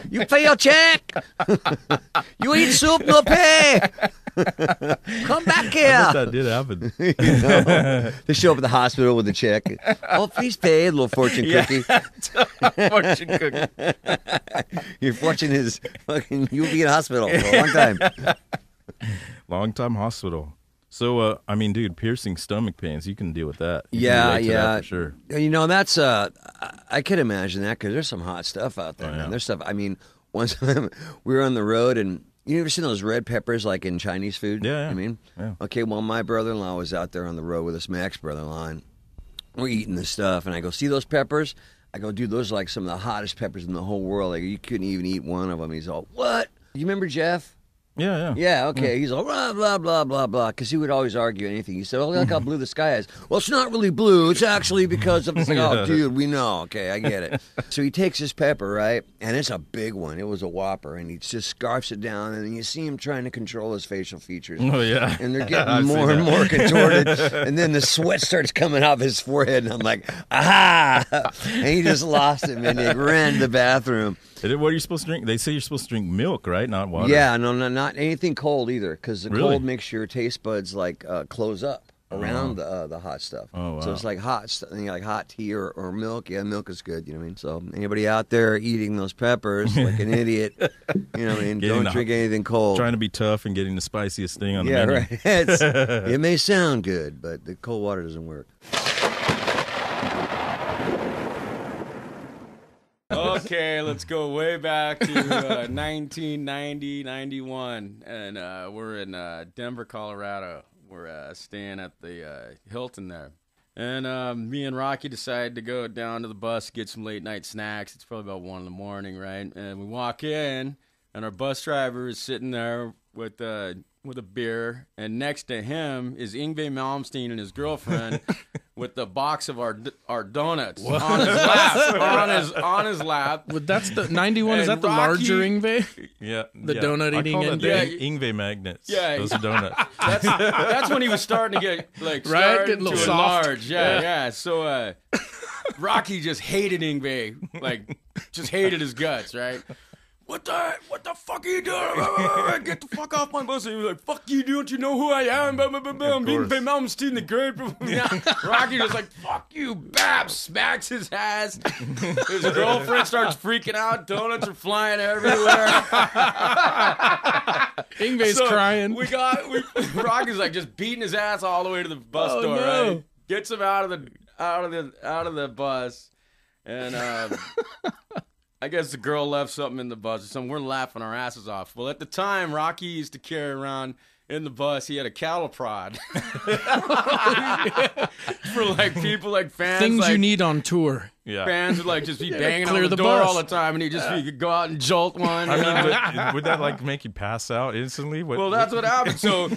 Speaker 12: You pay your check. You eat soup, no pay. Come back
Speaker 1: I bet
Speaker 12: here.
Speaker 1: that did happen.
Speaker 12: They show up at the hospital with a check. Oh, please pay. A little fortune cookie.
Speaker 1: Fortune cookie.
Speaker 12: Your fortune is fucking. You'll be in hospital for a long time.
Speaker 1: Long time hospital. So, I mean, dude, piercing stomach pains, you can deal with that. You can
Speaker 12: Yeah,
Speaker 1: relate to that
Speaker 12: yeah.
Speaker 1: for sure.
Speaker 12: You know, that's I could imagine that because there's some hot stuff out there,
Speaker 1: Oh, yeah.
Speaker 12: man. There's stuff. I mean, one time we were on the road and you ever seen those red peppers like in Chinese food?
Speaker 1: Yeah, yeah.
Speaker 12: I mean,
Speaker 1: Yeah.
Speaker 12: okay. Well, my brother-in-law was out there on the road with us, my ex-brother-in-law, and we're eating this stuff, and I go, "See those peppers?" I go, "Dude, those are like some of the hottest peppers in the whole world. Like you couldn't even eat one of them." He's all, "What?" You remember Jeff?
Speaker 1: Yeah.
Speaker 12: Yeah, okay. He's all blah, blah, blah, blah, blah, because he would always argue anything. He said, oh, look how blue the sky is. Well, it's not really blue. It's actually because of this. Like, oh, dude, we know. Okay, I get it. So he takes his pepper, right? And it's a big one. It was a Whopper. And he just scarfs it down. And you see him trying to control his facial features.
Speaker 1: Oh, yeah.
Speaker 12: And they're getting more and more contorted. And then the sweat starts coming off his forehead. And I'm like, aha! And he just lost it, man. He ran to the bathroom.
Speaker 1: What are you supposed to drink? They say you're supposed to drink milk, right? Not water.
Speaker 12: Yeah, no, not anything cold either, because the cold makes your taste buds like close up around the hot stuff.
Speaker 1: Oh, wow.
Speaker 12: So it's like hot stuff, like hot tea or milk. Yeah, milk is good. You know what I mean? So anybody out there eating those peppers like an idiot, you know what I mean? Don't drink anything cold.
Speaker 1: Trying to be tough and getting the spiciest thing on the
Speaker 12: menu.
Speaker 1: Right.
Speaker 12: It may sound good, but the cold water doesn't work.
Speaker 9: Okay, let's go way back to 1990, 91, and we're in Denver, Colorado. We're staying at the Hilton there. And me and Rocky decided to go down to the bus, get some late night snacks. It's probably about 1 in the morning, right? And we walk in, and our bus driver is sitting there with a beer, and next to him is Yngwie Malmsteen and his girlfriend with the box of our donuts on his lap. on his lap.
Speaker 10: Well, that's the 91. Is that the
Speaker 9: Rocky,
Speaker 10: larger Yngwie?
Speaker 1: Yeah,
Speaker 10: the donut eating
Speaker 1: Yngwie. Yngwie magnets.
Speaker 9: Yeah,
Speaker 1: those are donuts.
Speaker 9: That's when he was starting to get
Speaker 10: getting a little soft.
Speaker 9: Enlarge. Yeah. So Rocky just hated Yngwie, like just hated his guts, right? What the fuck are you doing? Get the fuck off my bus. And he was like, fuck you, don't you know who I am? Yngwie Malmsteen the Great. Rocky was like, fuck you, Bab. Smacks his ass. His girlfriend starts freaking out. Donuts are flying everywhere.
Speaker 10: Yngwie's crying.
Speaker 9: Rocky's like just beating his ass all the way to the bus door, right? Gets him out of the bus. And I guess the girl left something in the bus or something. We're laughing our asses off. Well, at the time, Rocky used to carry around in the bus, he had a cattle prod. For like people like fans.
Speaker 10: Things
Speaker 9: like,
Speaker 10: you need on tour.
Speaker 1: Yeah.
Speaker 9: Fans would like just be banging on the door all the time, and he could go out and jolt one.
Speaker 1: I mean, would that like make you pass out instantly?
Speaker 9: Well, that's what happened. So,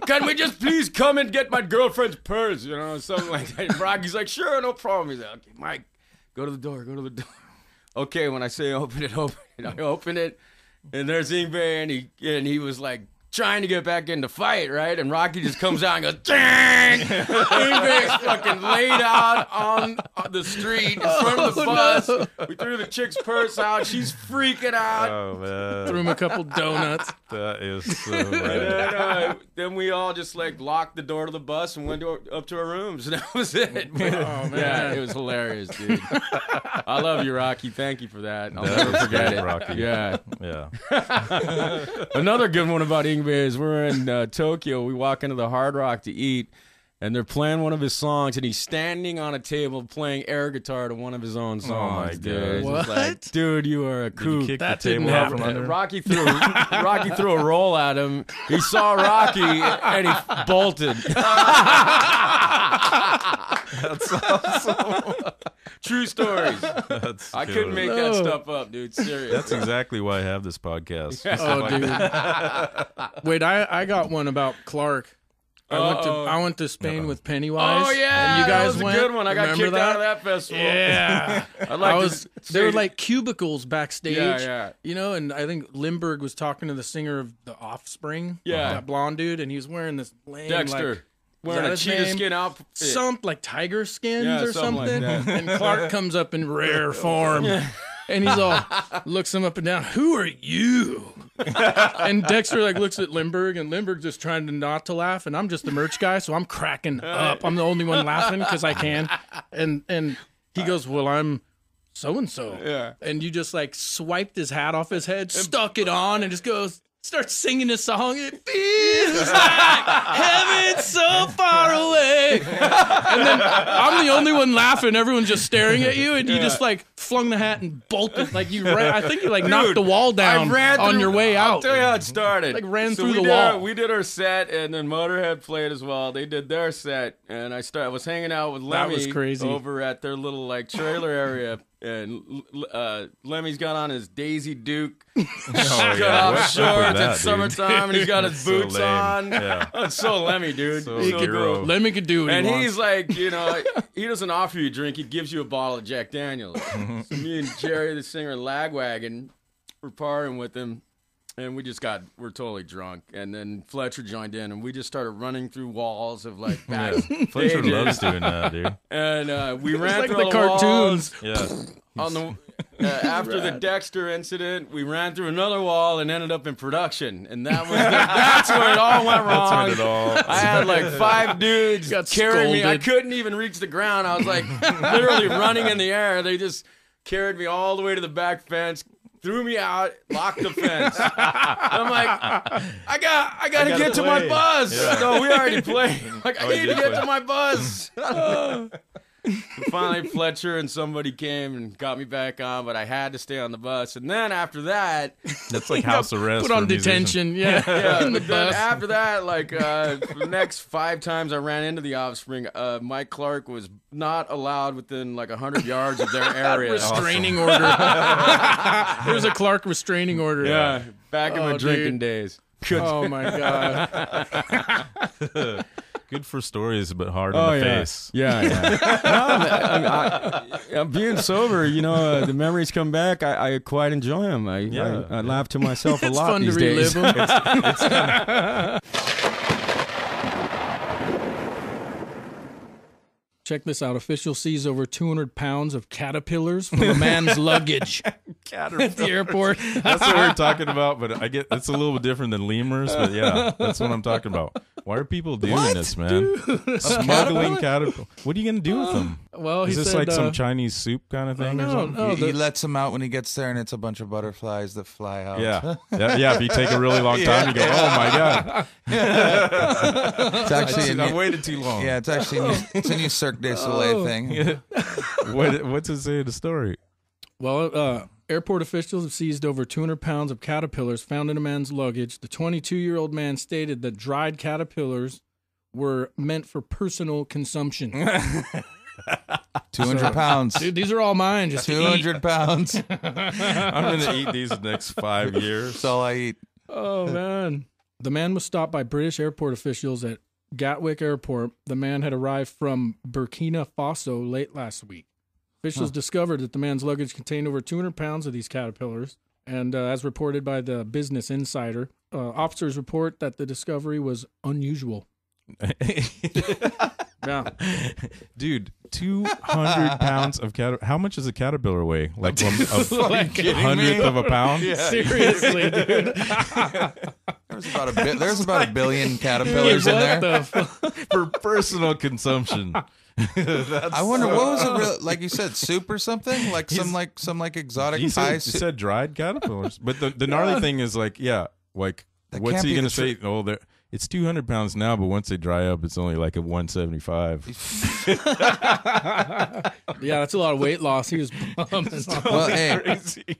Speaker 9: can we just please come and get my girlfriend's purse? You know, something like that. And Rocky's like, sure, no problem. He's like, okay, Mike, go to the door. Okay, when I say open it, I open it, and there's Yngwie, and he was like trying to get back in the fight, right? And Rocky just comes out and goes, dang! Yngwie's fucking laid out on the street in front of the bus. No. We threw the chick's purse out. She's freaking out.
Speaker 1: Oh, man.
Speaker 10: Threw him a couple donuts.
Speaker 1: That is so bad.
Speaker 9: Then we all just like locked the door to the bus and went up to our rooms, and that was it. Oh, man. Yeah, it was hilarious, dude. I love you, Rocky. Thank you for that. I'll never forget it.
Speaker 1: Rocky.
Speaker 9: Yeah.
Speaker 1: Yeah.
Speaker 9: Another good one about Yngwie is we're in Tokyo. We walk into the Hard Rock to eat, and they're playing one of his songs, and he's standing on a table playing air guitar to one of his own songs.
Speaker 1: Oh, my God.
Speaker 10: What?
Speaker 9: Like, dude, you are a kook.
Speaker 10: That didn't happen.
Speaker 9: Rocky threw a roll at him. He saw Rocky, and he bolted.
Speaker 1: That's awesome.
Speaker 9: True stories. I couldn't make that stuff up, dude. Seriously.
Speaker 1: That's exactly why I have this podcast.
Speaker 10: Oh, dude. Wait, I got one about Clark. I went to Spain with Pennywise.
Speaker 9: Oh yeah,
Speaker 10: and you guys
Speaker 9: that was
Speaker 10: went.
Speaker 9: a good one. I got kicked out of that festival.
Speaker 10: Yeah, there were like cubicles backstage.
Speaker 9: Yeah.
Speaker 10: You know, and I think Lindbergh was talking to the singer of The Offspring.
Speaker 9: Yeah,
Speaker 10: that blonde dude, and he was wearing this lame,
Speaker 9: Dexter.
Speaker 10: Like,
Speaker 9: wearing a cheetah skin outfit.
Speaker 10: Some like tiger skins or something.
Speaker 9: Like
Speaker 10: and Clark comes up in rare form. And he's all, looks him up and down. Who are you? And Dexter like looks at Lindbergh, and Lindbergh just trying to not to laugh. And I'm just the merch guy, so I'm cracking up. I'm the only one laughing because I can. And he goes, well, I'm so-and-so.
Speaker 9: Yeah.
Speaker 10: And you just like swiped his hat off his head, stuck it on, and just goes, starts singing his song. It feels like heaven's so far away. And then I'm the only one laughing. Everyone's just staring at you, and you just like flung the hat and bolted. Like you ran. I think you like knocked the wall down on your way out.
Speaker 9: I'll tell you how it started.
Speaker 10: Like ran through the wall.
Speaker 9: We did our set, and then Motorhead played as well. They did their set, and I was hanging out with Lemmy
Speaker 10: was crazy.
Speaker 9: over at their little like trailer area.
Speaker 13: And Lemmy's got on his Daisy Duke
Speaker 1: Oh,
Speaker 13: cut off
Speaker 1: What's
Speaker 13: shorts.
Speaker 1: up with that,
Speaker 13: It's
Speaker 1: dude?
Speaker 13: summertime, and he's got his
Speaker 1: So
Speaker 13: boots
Speaker 1: lame.
Speaker 13: on.
Speaker 1: Yeah.
Speaker 13: It's so Lemmy, dude.
Speaker 1: So
Speaker 13: So
Speaker 1: hero.
Speaker 13: cool.
Speaker 10: Lemmy could do what
Speaker 13: And
Speaker 10: he wants.
Speaker 13: he's like, you know, he doesn't offer you a drink. He gives you a bottle of Jack Daniels. So me and Jerry, the singer of Lagwagon, we're partying with him. And we're totally drunk. And then Fletcher joined in, and we just started running through walls of like back.
Speaker 1: Fletcher loves doing that, dude.
Speaker 13: And we ran
Speaker 10: like
Speaker 13: through
Speaker 10: the
Speaker 13: all
Speaker 10: cartoons.
Speaker 13: walls.
Speaker 1: Yeah.
Speaker 13: On the after the Dexter incident, we ran through another wall and ended up in production, and that's where it all went wrong.
Speaker 1: That's when it all.
Speaker 13: I had like 5 dudes
Speaker 10: Got
Speaker 13: carrying me. I
Speaker 10: scolded.
Speaker 13: couldn't even reach the ground. I was like literally running in the air. They just carried me all the way to the back fence, threw me out, locked the fence. I'm like, I gotta get to my
Speaker 1: play.
Speaker 13: bus.
Speaker 1: Yeah.
Speaker 13: No, we already played. Like, I
Speaker 1: Oh, you
Speaker 13: need to
Speaker 1: did
Speaker 13: get
Speaker 1: play.
Speaker 13: to my bus. Finally, Fletcher and somebody came and got me back on, but I had to stay on the bus. And then after that,
Speaker 1: That's like house arrest.
Speaker 10: Put
Speaker 1: for
Speaker 10: on
Speaker 1: a musician.
Speaker 10: detention. Yeah.
Speaker 13: yeah,
Speaker 10: In the
Speaker 13: but then
Speaker 10: bus.
Speaker 13: after that, like the next 5 times I ran into the Offspring, Mike Clark was not allowed within like 100 yards of their area.
Speaker 10: Restraining order. There's a Clark restraining order.
Speaker 13: Yeah, back in my
Speaker 10: Oh,
Speaker 13: drinking
Speaker 10: dude.
Speaker 13: days.
Speaker 10: Oh my god.
Speaker 1: Good for stories, but hard on the face.
Speaker 13: Yeah, yeah. I'm being sober, you know, the memories come back. I quite enjoy them. I laugh to myself a
Speaker 10: It's
Speaker 13: lot
Speaker 10: fun to
Speaker 13: these days.
Speaker 10: relive them. Check this out. Official sees over 200 pounds of caterpillars from a man's luggage at the airport.
Speaker 1: That's what we're talking about, but I get it's a little bit different than lemurs, but yeah, that's what I'm talking about. Why are people doing this, man? Smuggling caterpillar. What are you gonna do with them?
Speaker 10: Well, he
Speaker 1: Is this
Speaker 10: said,
Speaker 1: like some Chinese soup kind of thing or something?
Speaker 14: He lets him out when he gets there, and it's a bunch of butterflies that fly out.
Speaker 1: Yeah. If you take a really long time, you go, "Oh my god!"
Speaker 14: It's actually
Speaker 1: I waited too long.
Speaker 14: Yeah, it's actually it's a new Cirque du Soleil thing.
Speaker 1: What's it say in the story?
Speaker 10: Well, airport officials have seized over 200 pounds of caterpillars found in a man's luggage. The 22-year-old man stated that dried caterpillars were meant for personal consumption.
Speaker 14: 200 pounds.
Speaker 10: Dude, these are all mine. Just
Speaker 14: 200 pounds.
Speaker 1: I'm gonna eat these the next 5 years.
Speaker 14: That's all I eat.
Speaker 10: Oh, man. The man was stopped by British airport officials at Gatwick Airport. The man had arrived from Burkina Faso late last week. Officials discovered that the man's luggage contained over 200 pounds of these caterpillars. And as reported by the Business Insider, officers report that the discovery was unusual. Yeah.
Speaker 1: Dude, 200 pounds of caterpillar. How much does a caterpillar weigh? Like a hundredth of a pound?
Speaker 14: Yeah.
Speaker 10: Seriously, dude.
Speaker 14: There's about a billion caterpillars in there.
Speaker 1: For personal consumption.
Speaker 14: I wonder what was it real, like you said, soup or something? Like some exotic
Speaker 1: He
Speaker 14: Thai
Speaker 1: said,
Speaker 14: soup.
Speaker 1: said dried caterpillars. But the gnarly thing is like, what's
Speaker 14: can't
Speaker 1: he
Speaker 14: be
Speaker 1: going
Speaker 14: the
Speaker 1: to say? Oh, it's 200 pounds now, but once they dry up, it's only like a 175.
Speaker 10: Yeah, that's a lot of weight loss. He was bummed.
Speaker 14: Well, hey,
Speaker 1: Crazy.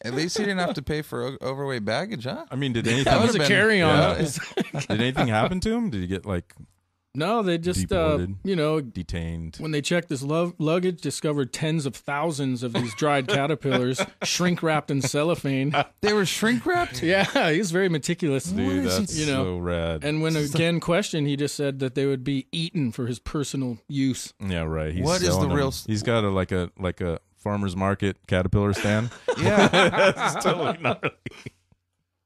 Speaker 14: at least he didn't have to pay for overweight baggage, huh?
Speaker 1: I mean, did anything,
Speaker 10: That was a carry-on.
Speaker 1: Did anything happen to him? Did he get like
Speaker 10: No, they just,
Speaker 1: deported,
Speaker 10: detained.
Speaker 1: detained?
Speaker 10: When they checked his luggage, discovered tens of thousands of these dried caterpillars, shrink wrapped in cellophane.
Speaker 14: They were shrink wrapped?
Speaker 10: Yeah, he was very meticulous.
Speaker 1: Dude, that's so rad.
Speaker 10: And when again questioned, he just said that they would be eaten for his personal use.
Speaker 1: Yeah, right. He's
Speaker 14: What is
Speaker 1: selling
Speaker 14: the real
Speaker 1: them. He's got a farmer's market caterpillar stand.
Speaker 14: Yeah.
Speaker 1: That's totally gnarly.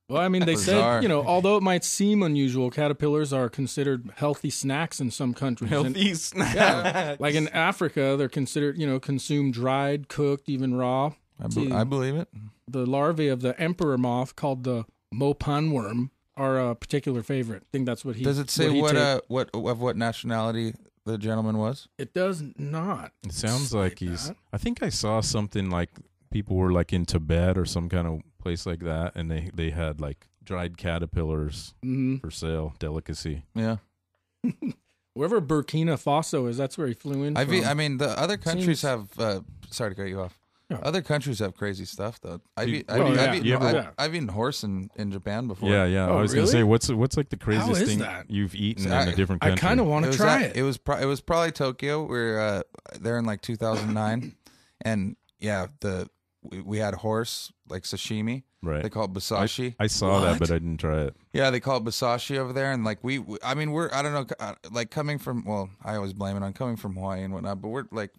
Speaker 10: Well, I mean, they
Speaker 14: Bizarre.
Speaker 10: said, although it might seem unusual, caterpillars are considered healthy snacks in some countries.
Speaker 1: Healthy snacks.
Speaker 10: Yeah, like in Africa, they're considered, consumed dried, cooked, even raw.
Speaker 14: I believe it.
Speaker 10: The larvae of the emperor moth, called the mopan worm, are a particular favorite. I think that's what he.
Speaker 14: Does it say what nationality the gentleman was?
Speaker 10: It does not.
Speaker 1: It sounds like he's. I think I saw something like people were like in Tibet or some kind of place like that, and they had like dried caterpillars for sale, delicacy.
Speaker 14: Yeah.
Speaker 10: Wherever Burkina Faso is, that's where he flew in from.
Speaker 14: I mean, the other countries have. Sorry to cut you off.
Speaker 10: Yeah.
Speaker 14: Other countries have crazy stuff though. I've eaten horse in Japan before.
Speaker 1: Yeah.
Speaker 10: Oh,
Speaker 1: I was gonna
Speaker 10: really?
Speaker 1: say, what's like the craziest
Speaker 10: How is
Speaker 1: thing
Speaker 10: that?
Speaker 1: you've eaten in a different
Speaker 10: I
Speaker 1: country?
Speaker 10: kind of want to try it.
Speaker 14: It was probably Tokyo. We were there in like 2009, and we had horse like sashimi.
Speaker 8: Right.
Speaker 14: They call it basashi.
Speaker 8: I saw that, but I didn't try it.
Speaker 14: Yeah, they call it basashi over there, and like I don't know, like coming from, well, I always blame it on coming from Hawaii and whatnot, but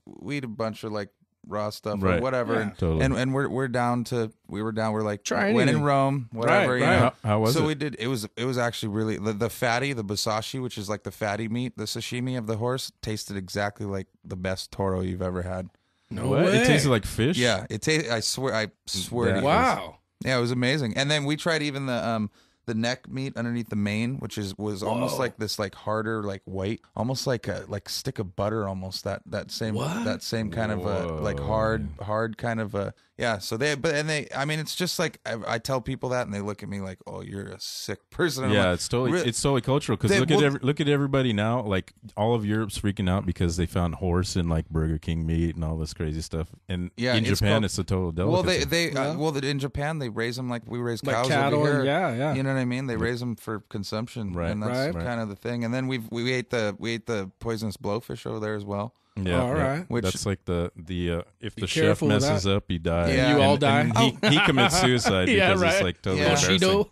Speaker 14: we eat a bunch of like raw stuff or whatever, and we're down. We're like
Speaker 10: try
Speaker 14: when
Speaker 10: anything.
Speaker 14: in Rome, whatever.
Speaker 10: Right.
Speaker 14: You know?
Speaker 8: How was it?
Speaker 14: So we did. It was actually really the fatty, the basashi, which is like the fatty meat, the sashimi of the horse, tasted exactly like the best toro you've ever had.
Speaker 10: No way.
Speaker 8: It tasted like fish.
Speaker 14: Yeah, I swear to you.
Speaker 10: Wow.
Speaker 14: Yeah, it was amazing. And then we tried even the neck meat underneath the mane, which was almost like this like harder like white, almost like a stick of butter, almost that same kind of like hard kind of yeah. So I mean, it's just like I tell people that and they look at me like, oh, you're a sick person. And
Speaker 8: Yeah,
Speaker 14: like,
Speaker 8: it's totally cultural because look at everybody now. Like all of Europe's freaking out because they found horse in like Burger King meat and all this crazy stuff. And in Japan, it's a total delicacy.
Speaker 14: Well, in Japan they raise them like we raise
Speaker 10: Like
Speaker 14: cows
Speaker 10: cattle,
Speaker 14: over here.
Speaker 10: yeah.
Speaker 14: You know what I mean? They raise them for consumption,
Speaker 8: Right.
Speaker 14: And that's kind of the thing. And then we ate the poisonous blowfish over there as well.
Speaker 8: Yeah,
Speaker 10: all right.
Speaker 14: Which,
Speaker 8: that's like the if
Speaker 10: Be
Speaker 8: the chef
Speaker 10: careful with
Speaker 8: messes
Speaker 10: that.
Speaker 8: up, he dies.
Speaker 14: Yeah.
Speaker 10: You all
Speaker 8: And
Speaker 10: die?
Speaker 8: he commits suicide
Speaker 10: Yeah,
Speaker 8: because
Speaker 10: right.
Speaker 8: it's like totally
Speaker 14: Yeah.
Speaker 8: embarrassing.
Speaker 10: Bushido.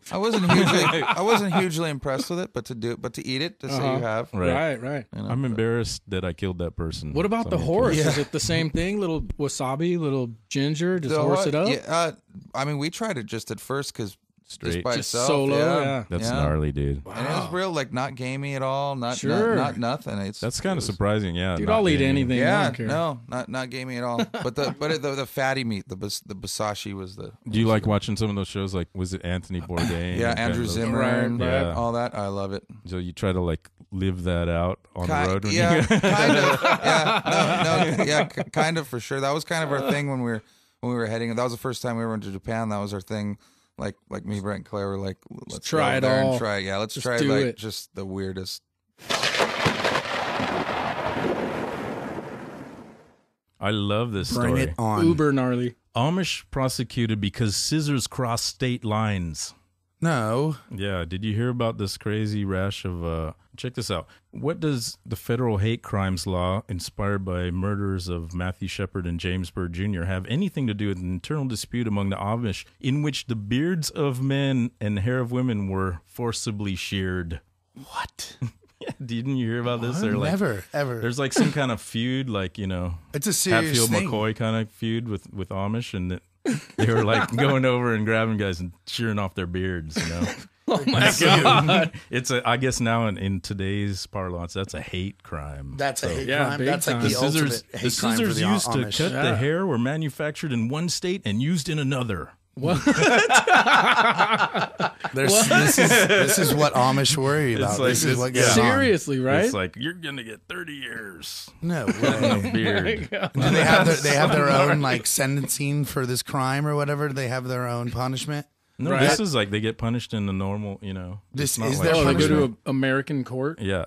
Speaker 14: I wasn't hugely impressed with it, but to eat it, to say you have.
Speaker 8: Right.
Speaker 10: Right.
Speaker 14: You know,
Speaker 8: I'm embarrassed that I killed that person.
Speaker 10: What about
Speaker 8: So
Speaker 10: the
Speaker 8: I'm
Speaker 10: horse?
Speaker 8: curious.
Speaker 10: Is it the same thing? Little wasabi, little ginger, just
Speaker 14: The
Speaker 10: horse
Speaker 14: hor-
Speaker 10: it up?
Speaker 14: Yeah, I mean, we tried it just at first because
Speaker 8: Straight.
Speaker 14: just by
Speaker 10: Just
Speaker 14: itself,
Speaker 10: solo,
Speaker 14: yeah.
Speaker 10: yeah.
Speaker 8: That's
Speaker 14: Yeah.
Speaker 8: gnarly, dude.
Speaker 14: And it was real, like not gamey at all, not
Speaker 10: Sure.
Speaker 14: not nothing.
Speaker 8: That's kind of surprising, yeah.
Speaker 10: Dude,
Speaker 8: not
Speaker 10: I'll eat
Speaker 8: gamey.
Speaker 10: anything. I
Speaker 14: Yeah,
Speaker 10: don't care.
Speaker 14: no, not gamey at all. But the fatty meat, the basashi was the.
Speaker 8: Do you like watching some of those shows? Like, was it Anthony Bourdain?
Speaker 14: Yeah,
Speaker 8: and
Speaker 14: Andrew
Speaker 8: kind of-
Speaker 14: Zimmer, and
Speaker 8: Yeah.
Speaker 14: all that. I love it.
Speaker 8: So you try to like live that out on the road when
Speaker 14: yeah,
Speaker 8: you
Speaker 14: kind of. Yeah, no, yeah, kind of for sure. That was kind of our thing when we were heading. That was the first time we went to Japan. That was our thing. Like me, Brent, and Claire were like, let's
Speaker 10: try
Speaker 14: go
Speaker 10: it
Speaker 14: there
Speaker 10: all.
Speaker 14: and try. Yeah, let's
Speaker 10: Just
Speaker 14: try
Speaker 10: do
Speaker 14: like
Speaker 10: it.
Speaker 14: just the weirdest.
Speaker 8: I love this
Speaker 15: Bring
Speaker 8: story.
Speaker 15: it on.
Speaker 10: Uber gnarly.
Speaker 8: Amish prosecuted because scissors cross state lines.
Speaker 15: No.
Speaker 8: Yeah, did you hear about this crazy rash of check this out. What does the federal hate crimes law inspired by murders of Matthew Shepard and James Byrd Jr. have anything to do with an internal dispute among the Amish in which the beards of men and hair of women were forcibly sheared?
Speaker 15: What?
Speaker 8: Didn't you hear about this? They're like,
Speaker 15: Never, ever.
Speaker 8: There's like some kind of feud, like, you know,
Speaker 15: It's a serious
Speaker 8: Hatfield
Speaker 15: thing.
Speaker 8: McCoy kind of feud with Amish, and that they were like going over and grabbing guys and shearing off their beards, you know.
Speaker 10: Oh my God.
Speaker 8: It's I guess now in today's parlance, that's a hate crime.
Speaker 15: That's a hate
Speaker 10: yeah,
Speaker 15: crime.
Speaker 10: big
Speaker 15: That's like
Speaker 10: time.
Speaker 15: the ultimate hate
Speaker 8: the
Speaker 15: crime for
Speaker 8: scissors
Speaker 15: the
Speaker 8: used to
Speaker 15: Amish.
Speaker 8: cut
Speaker 10: Yeah.
Speaker 8: the hair were manufactured in one state and used in another.
Speaker 10: What?
Speaker 15: This is what Amish worry about.
Speaker 8: It's like-
Speaker 15: This is
Speaker 8: it's-
Speaker 15: what goes on.
Speaker 10: Seriously, right?
Speaker 8: It's like you're gonna get 30 years.
Speaker 15: No
Speaker 8: A
Speaker 15: way.
Speaker 8: beard.
Speaker 15: Do they have their own like sentencing for this crime or whatever? Do they have their own punishment?
Speaker 8: No,
Speaker 10: Right.
Speaker 8: this is like they get punished in the normal, you know.
Speaker 15: This
Speaker 8: it's not
Speaker 15: is
Speaker 8: like-
Speaker 15: their
Speaker 10: Oh, they go
Speaker 15: punishment?
Speaker 10: to an American court?
Speaker 8: Yeah,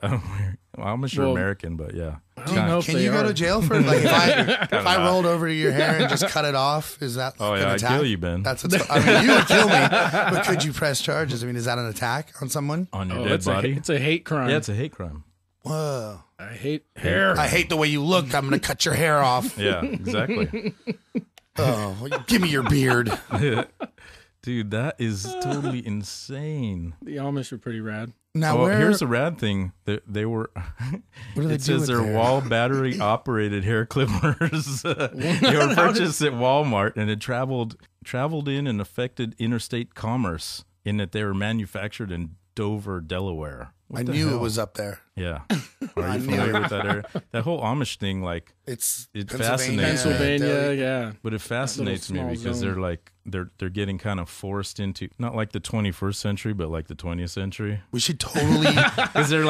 Speaker 8: Amish are
Speaker 10: Well,
Speaker 8: American, but yeah.
Speaker 10: I don't know if
Speaker 15: Can
Speaker 10: they
Speaker 15: you go
Speaker 10: are.
Speaker 15: to jail for like if I rolled over your hair and just cut it off? Is that
Speaker 8: Oh
Speaker 15: an
Speaker 8: yeah, I'd
Speaker 15: attack?
Speaker 8: kill you, Ben.
Speaker 15: That's what's, I mean, you would kill me, but could you press charges? I mean, is that an attack on someone?
Speaker 8: On your
Speaker 10: Oh,
Speaker 8: dead
Speaker 10: it's
Speaker 8: body.
Speaker 10: it's a hate crime.
Speaker 8: Yeah, it's a hate crime.
Speaker 15: Whoa!
Speaker 10: I hate hair.
Speaker 15: I hate the way you look. I'm going to cut your hair off.
Speaker 8: Yeah, exactly.
Speaker 15: Oh, give me your beard.
Speaker 8: Dude, that is totally insane.
Speaker 10: The Amish are pretty rad.
Speaker 15: Now,
Speaker 8: Well,
Speaker 15: where?
Speaker 8: here's the rad thing. They were.
Speaker 15: What do they
Speaker 8: It
Speaker 15: do
Speaker 8: says
Speaker 15: with
Speaker 8: they're
Speaker 15: their-
Speaker 8: wall battery operated hair clippers. They were purchased at Walmart and had traveled in and affected interstate commerce in that they were manufactured in Dover, Delaware. What
Speaker 15: I
Speaker 8: the
Speaker 15: knew
Speaker 8: hell?
Speaker 15: it was up there.
Speaker 8: Yeah. Are
Speaker 15: I
Speaker 8: you
Speaker 15: knew
Speaker 8: familiar
Speaker 15: it.
Speaker 8: with that area? That whole Amish thing, like,
Speaker 15: It's
Speaker 8: it
Speaker 15: Pennsylvania.
Speaker 8: fascinates me.
Speaker 10: Pennsylvania, yeah.
Speaker 8: But it fascinates me
Speaker 10: small
Speaker 8: because
Speaker 10: zone.
Speaker 8: they're like they're getting kind of forced into not like the 21st century, but like the 20th century.
Speaker 15: We should totally.
Speaker 8: Because they're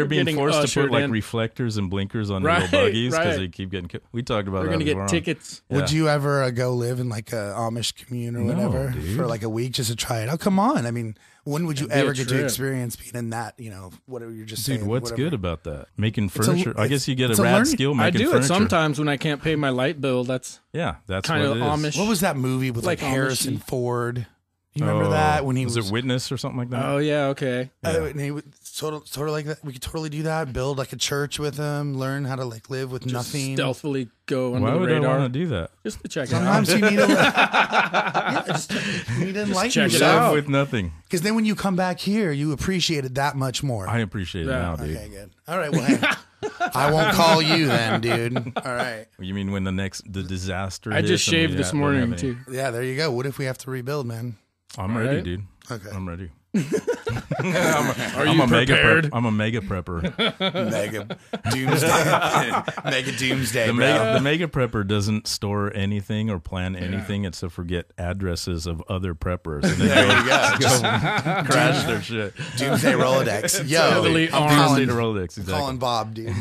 Speaker 8: being
Speaker 10: getting
Speaker 8: forced to put
Speaker 10: ushered
Speaker 8: like
Speaker 10: in.
Speaker 8: reflectors and blinkers on
Speaker 10: Right,
Speaker 8: their little buggies because
Speaker 10: right.
Speaker 8: they keep getting. We talked about
Speaker 10: They're
Speaker 8: that.
Speaker 10: going to
Speaker 8: before.
Speaker 10: get tickets.
Speaker 15: Would you ever go live in like a Amish commune or
Speaker 8: No,
Speaker 15: whatever
Speaker 8: dude.
Speaker 15: for like a week just to try it? Oh, come on! I mean, when would you
Speaker 10: That'd be
Speaker 15: ever
Speaker 10: a
Speaker 15: get to
Speaker 10: trip.
Speaker 15: experience being in that? You know, whatever you're just
Speaker 8: Dude,
Speaker 15: saying.
Speaker 8: what's
Speaker 15: whatever.
Speaker 8: good about that? Making
Speaker 15: a-
Speaker 8: furniture. I guess you get
Speaker 15: it's
Speaker 8: a
Speaker 15: a
Speaker 8: rad
Speaker 15: learning-
Speaker 8: skill
Speaker 10: I
Speaker 8: making
Speaker 10: do
Speaker 8: furniture.
Speaker 10: it sometimes when I can't pay my light bill. That's
Speaker 8: Yeah, that's
Speaker 10: kind
Speaker 8: what
Speaker 10: of
Speaker 8: it is.
Speaker 10: Amish.
Speaker 15: What was that movie with like
Speaker 10: Like
Speaker 15: Harrison
Speaker 10: Amish-y.
Speaker 15: Ford? You remember that when he
Speaker 1: was it Witness or something like that?
Speaker 10: Oh yeah, okay.
Speaker 15: And he would sort of like that. We could totally do that. Build like a church with him. Learn how to like live with nothing.
Speaker 10: Stealthily go under
Speaker 1: Why
Speaker 10: the
Speaker 1: would
Speaker 10: radar.
Speaker 1: I want to do that?
Speaker 10: Just to check
Speaker 15: Sometimes
Speaker 10: it out.
Speaker 15: you need to enlighten
Speaker 10: check it
Speaker 15: yourself
Speaker 10: out.
Speaker 1: With nothing.
Speaker 15: Because then when you come back here, you appreciate it that much more.
Speaker 1: I appreciate it now, dude.
Speaker 15: Okay, good. All right, well, hey, I won't call you then, dude. All right.
Speaker 1: You mean when the disaster?
Speaker 10: I just shaved this morning too.
Speaker 15: Yeah, there you go. What if we have to rebuild, man?
Speaker 1: I'm
Speaker 10: All
Speaker 1: ready,
Speaker 10: right.
Speaker 1: dude.
Speaker 15: Okay.
Speaker 1: I'm ready.
Speaker 10: Are you prepared?
Speaker 1: I'm a mega prepper.
Speaker 15: Mega doomsday. Mega doomsday,
Speaker 1: The
Speaker 15: bro.
Speaker 1: mega prepper doesn't store anything or plan anything except for get addresses of other preppers. And then
Speaker 15: There you go.
Speaker 1: go crash their shit.
Speaker 15: Doomsday Rolodex. Yo,
Speaker 10: Heavily
Speaker 15: I'm
Speaker 10: armed.
Speaker 15: calling,
Speaker 1: Doomsday Rolodex, exactly.
Speaker 15: calling Bob, dude.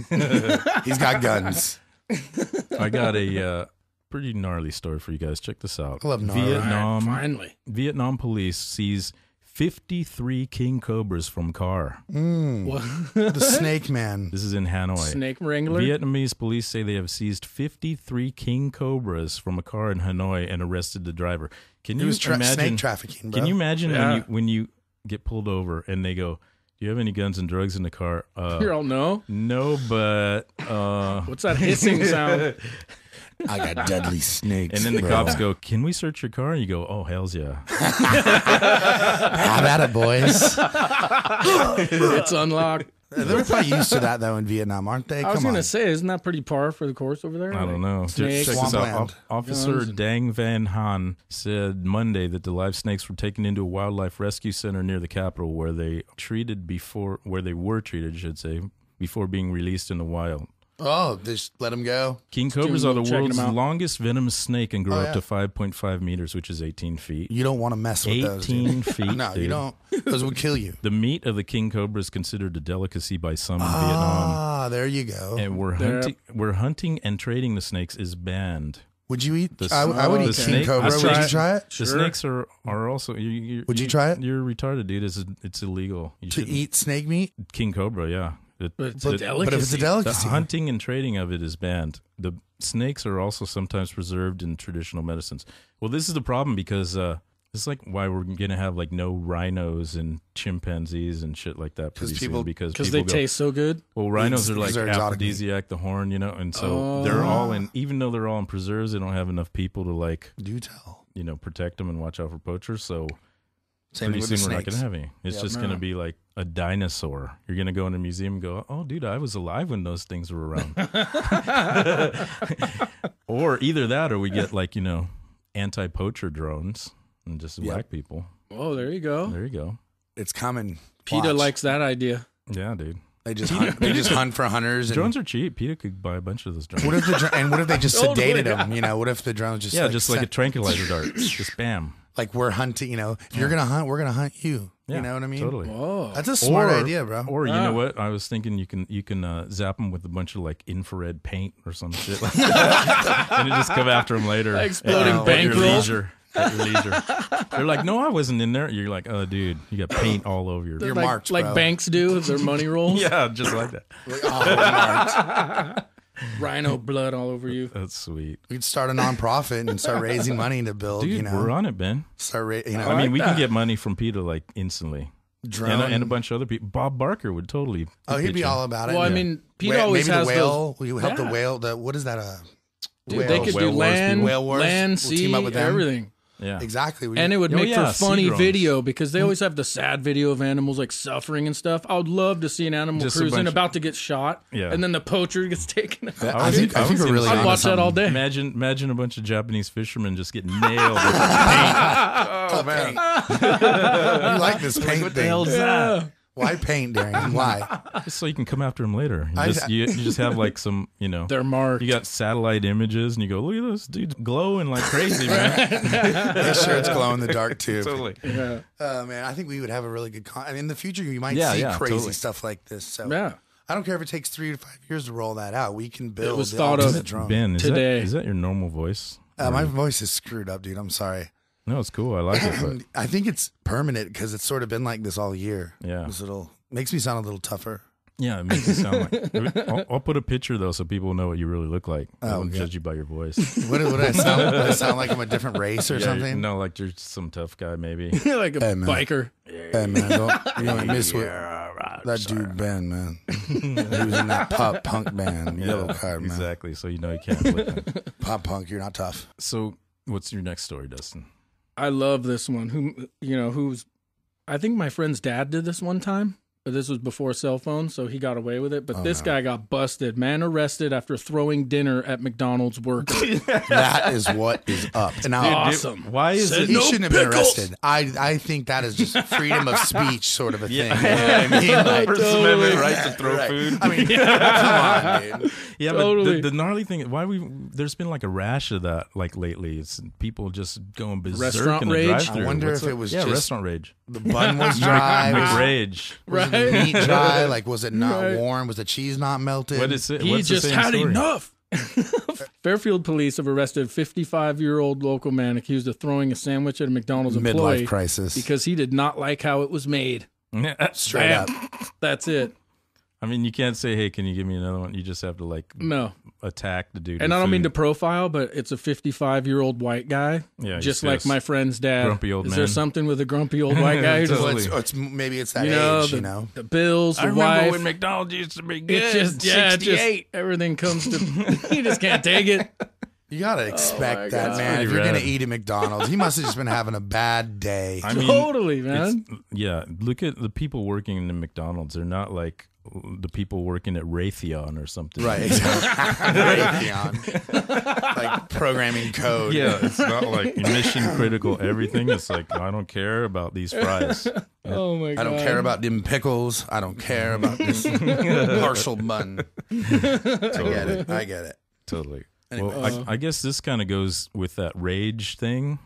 Speaker 15: He's got guns.
Speaker 1: I got a pretty gnarly story for you guys. Check this out.
Speaker 15: I love gnarly.
Speaker 10: Finally.
Speaker 1: Vietnam police seize 53 king cobras from car.
Speaker 15: The Snake Man.
Speaker 1: This is in Hanoi.
Speaker 10: Snake wrangler.
Speaker 1: Vietnamese police say they have seized 53 king cobras from a car in Hanoi and arrested the driver. Can
Speaker 15: It
Speaker 1: you
Speaker 15: was
Speaker 1: imagine
Speaker 15: snake trafficking, bro.
Speaker 1: Can you imagine
Speaker 10: Yeah.
Speaker 1: when you get pulled over and they go, "Do you have any guns and drugs in the car?"
Speaker 10: You're all no.
Speaker 1: No, but
Speaker 10: What's that hissing sound?
Speaker 15: I got deadly snakes.
Speaker 1: and then the
Speaker 15: bro.
Speaker 1: cops go, "Can we search your car?" And you go, "Oh, hell's yeah."
Speaker 15: Have at it, boys.
Speaker 10: It's unlocked.
Speaker 15: They're probably used to that, though, in Vietnam, aren't they?
Speaker 10: I was
Speaker 15: Come
Speaker 10: going
Speaker 15: on.
Speaker 10: to say, isn't that pretty par for the course over there?
Speaker 1: I don't know.
Speaker 10: Snakes.
Speaker 1: Check this out.
Speaker 15: Swampland.
Speaker 1: Officer
Speaker 10: Guns and-
Speaker 1: Dang Van Han said Monday that the live snakes were taken into a wildlife rescue center near the capital, where they were treated, before being released in the wild.
Speaker 15: Oh, just let them go.
Speaker 1: King cobras are the
Speaker 10: checking
Speaker 1: world's
Speaker 10: them out.
Speaker 1: longest venomous snake and grow
Speaker 15: Oh,
Speaker 1: up
Speaker 15: yeah.
Speaker 1: to 5.5 meters, which is 18 feet.
Speaker 15: You don't want to mess with those.
Speaker 1: 18
Speaker 15: dude.
Speaker 1: feet.
Speaker 15: No, you
Speaker 1: dude.
Speaker 15: don't. Those would kill you.
Speaker 1: The meat of the king cobra is considered a delicacy by some in Vietnam.
Speaker 15: Ah, there you go.
Speaker 1: And we're hunting and trading the snakes is banned.
Speaker 15: Would you eat?
Speaker 1: The-
Speaker 15: I would
Speaker 1: the
Speaker 15: eat king
Speaker 1: snake-
Speaker 15: cobra.
Speaker 1: I'd
Speaker 15: Would
Speaker 1: try
Speaker 15: you
Speaker 1: it.
Speaker 15: try it?
Speaker 1: The snakes are also.
Speaker 15: Would you try it?
Speaker 1: You're retarded, dude. It's illegal. You
Speaker 15: To
Speaker 1: shouldn't.
Speaker 15: eat snake meat?
Speaker 1: King cobra, yeah.
Speaker 10: But it's
Speaker 15: But
Speaker 10: a
Speaker 15: if
Speaker 10: delicacy.
Speaker 15: it's a
Speaker 1: The
Speaker 15: delicacy,
Speaker 1: hunting and trading of it is banned. The snakes are also sometimes preserved in traditional medicines. Well, this is the problem because this is like why we're gonna have like no rhinos and chimpanzees and shit like that pretty soon because
Speaker 10: they
Speaker 1: people go,
Speaker 10: taste so good.
Speaker 1: Well, rhinos are like
Speaker 15: they're exotic
Speaker 1: aphrodisiac, the horn, and so they're all in. Even though they're all in preserves, they don't have enough people to like
Speaker 15: do tell.
Speaker 1: Protect them and watch out for poachers. So
Speaker 15: Same
Speaker 1: pretty
Speaker 15: with the
Speaker 1: soon we're not
Speaker 15: snakes.
Speaker 1: gonna have any. It's just gonna be like a dinosaur. You're gonna go in a museum and go, "Oh, dude, I was alive when those things were around." Or either that, or we get like anti-poacher drones and just whack people.
Speaker 10: Oh, there you go.
Speaker 1: There you go.
Speaker 15: It's coming.
Speaker 10: PETA
Speaker 15: Watch.
Speaker 10: likes that idea.
Speaker 1: Yeah, dude.
Speaker 15: They just hunt. They just hunt for hunters. And
Speaker 1: Drones are cheap. PETA could buy a bunch of those drones.
Speaker 15: what if what if they just
Speaker 10: Totally.
Speaker 15: sedated them? What if the drones just
Speaker 1: just like a tranquilizer dart, just bam.
Speaker 15: like we're hunting. If you're gonna hunt, we're gonna hunt you.
Speaker 1: Yeah,
Speaker 15: You know what I mean?
Speaker 1: Totally.
Speaker 10: Oh,
Speaker 15: That's a smart idea, bro.
Speaker 1: Or you know what? I was thinking you can zap them with a bunch of like infrared paint or some shit like that, and you just come after them later.
Speaker 10: Exploding
Speaker 1: at
Speaker 10: bank
Speaker 1: your
Speaker 10: rolls.
Speaker 1: leisure. At your leisure. They're like, no, I wasn't in there. You're like, oh, dude, you got paint all over your.
Speaker 15: You're
Speaker 10: like,
Speaker 15: marked,
Speaker 10: like
Speaker 15: bro.
Speaker 10: banks do with their money rolls.
Speaker 1: Yeah, just like that.
Speaker 10: Rhino blood all over you.
Speaker 1: That's sweet.
Speaker 15: We'd start a nonprofit and start raising money to build.
Speaker 1: Dude, we're on it, Ben.
Speaker 15: Start
Speaker 1: I mean, we can get money from PETA like instantly.
Speaker 15: drone
Speaker 1: And a bunch of other people. Bob Barker would totally.
Speaker 15: Oh, he'd
Speaker 1: pitch
Speaker 15: be
Speaker 1: in.
Speaker 15: all about it.
Speaker 10: Well, I mean, PETA always
Speaker 15: maybe
Speaker 10: has
Speaker 15: the whale.
Speaker 10: those.
Speaker 15: We help the whale. What is that?
Speaker 10: Dude,
Speaker 15: whale,
Speaker 10: they could do
Speaker 1: whale wars
Speaker 10: land,
Speaker 15: Whale wars.
Speaker 10: land,
Speaker 15: We'll
Speaker 10: sea,
Speaker 15: team up with them.
Speaker 10: everything.
Speaker 1: Yeah.
Speaker 15: Exactly.
Speaker 10: And it would
Speaker 1: Oh,
Speaker 10: make
Speaker 1: yeah,
Speaker 10: for funny
Speaker 1: sea drones.
Speaker 10: video because they always have the sad video of animals like suffering and stuff. I would love to see an animal
Speaker 1: Just a
Speaker 10: cruising
Speaker 1: bunch-
Speaker 10: about to get shot,
Speaker 1: Yeah.
Speaker 10: and then the poacher gets taken out.
Speaker 15: I think we're really.
Speaker 10: I'd
Speaker 15: onto
Speaker 10: watch that all
Speaker 15: something.
Speaker 10: day.
Speaker 1: Imagine a bunch of Japanese fishermen just get nailed with paint.
Speaker 15: Oh man, you like this paint
Speaker 1: What the
Speaker 15: thing?
Speaker 1: hell's that?
Speaker 15: Why paint, Darian? Why?
Speaker 1: Just so you can come after them later.
Speaker 15: I-
Speaker 1: You just have like some,
Speaker 10: They're marked.
Speaker 1: You got satellite images, and you go, look at this dude's glowing like crazy, man.
Speaker 15: His shirt's glow in the dark too.
Speaker 1: Totally.
Speaker 10: Yeah.
Speaker 15: Man, I think we would have a really good. I mean, in the future, you might
Speaker 1: Yeah,
Speaker 15: see
Speaker 1: yeah,
Speaker 15: crazy
Speaker 1: totally.
Speaker 15: stuff like this. So
Speaker 10: Yeah.
Speaker 15: I don't care if it takes 3 to 5 years to roll that out. We can build.
Speaker 10: was
Speaker 15: the
Speaker 10: thought of
Speaker 15: ultimate drone.
Speaker 1: Ben, is
Speaker 10: Today.
Speaker 1: is that your normal voice?
Speaker 15: My voice is screwed up, dude. I'm sorry.
Speaker 1: No, it's cool. I like it. But
Speaker 15: I think it's permanent because it's sort of been like this all year.
Speaker 1: Yeah.
Speaker 15: This little makes me sound a little tougher.
Speaker 1: Yeah, it makes it sound like. I'll put a picture though, so people know what you really look like. I won't judge you by your voice.
Speaker 15: What do I sound? Do I sound like I'm a different race or something?
Speaker 1: No, like you're some tough guy, maybe.
Speaker 10: Like a biker.
Speaker 15: Hey man, don't miss with that dude Ben, man. He was in that pop punk band, Yellow Card, man.
Speaker 1: Exactly. So you know you can't play that.
Speaker 15: Pop punk, you're not tough.
Speaker 1: So what's your next story, Dustin?
Speaker 10: I love this one. Who's I think my friend's dad did this one time. But this was before cell phones, so he got away with it. But this guy got busted. Man arrested after throwing dinner at McDonald's workers.
Speaker 15: That is what is up. Now,
Speaker 10: awesome.
Speaker 1: Why is it?
Speaker 15: He shouldn't have been arrested. I think that is just freedom of speech sort of a thing. You know what I mean? Like,
Speaker 1: First Amendment right to throw food.
Speaker 15: I mean, come on, dude.
Speaker 1: Yeah,
Speaker 10: Totally.
Speaker 1: but the gnarly thing, there's been like a rash of that like lately. It's people just going berserk
Speaker 10: Restaurant
Speaker 1: in the
Speaker 10: rage?
Speaker 1: drive-thru.
Speaker 15: I wonder if it was just
Speaker 1: restaurant rage.
Speaker 15: The bun was dry.
Speaker 1: Rage.
Speaker 15: Was the meat dry? Like, was it not warm? Was the cheese not melted?
Speaker 1: What is it?
Speaker 10: He
Speaker 1: What's
Speaker 10: just
Speaker 1: the same
Speaker 10: had
Speaker 1: story?
Speaker 10: enough. Fairfield police have arrested 55-year-old local man accused of throwing a sandwich at a McDonald's employee
Speaker 15: Midlife crisis.
Speaker 10: because he did not like how it was made.
Speaker 15: Straight up.
Speaker 10: That's it.
Speaker 1: I mean, you can't say, "Hey, can you give me another one?" You just have to attack the dude.
Speaker 10: And
Speaker 1: with
Speaker 10: I don't mean
Speaker 1: food.
Speaker 10: to profile, but it's a 55-year-old white guy.
Speaker 1: Yeah,
Speaker 10: just
Speaker 1: he's
Speaker 10: like my friend's dad.
Speaker 1: grumpy old
Speaker 10: Is
Speaker 1: man.
Speaker 10: there something with a grumpy old white guy? Who just,
Speaker 15: maybe it's that age,
Speaker 10: the bills, the
Speaker 1: I remember
Speaker 10: wife.
Speaker 1: when McDonald's used to be good.
Speaker 10: It just everything comes to. You just can't take it.
Speaker 15: You gotta expect that,
Speaker 10: God.
Speaker 15: man. If
Speaker 1: Pretty
Speaker 15: you're gonna
Speaker 1: rad.
Speaker 15: eat at McDonald's, he must have just been having a bad day.
Speaker 1: I mean,
Speaker 10: Totally, man.
Speaker 1: Yeah, look at the people working in the McDonald's. They're not like the people working at Raytheon or something.
Speaker 15: Right, exactly. Raytheon. Like programming code.
Speaker 1: Yeah, it's not like mission critical everything. It's like, I don't care about these fries.
Speaker 10: Oh my god.
Speaker 15: I don't care about them pickles. I don't care about this partial bun. I get it.
Speaker 1: Totally.
Speaker 15: Anyway.
Speaker 1: Well, I guess this kind of goes with that rage thing.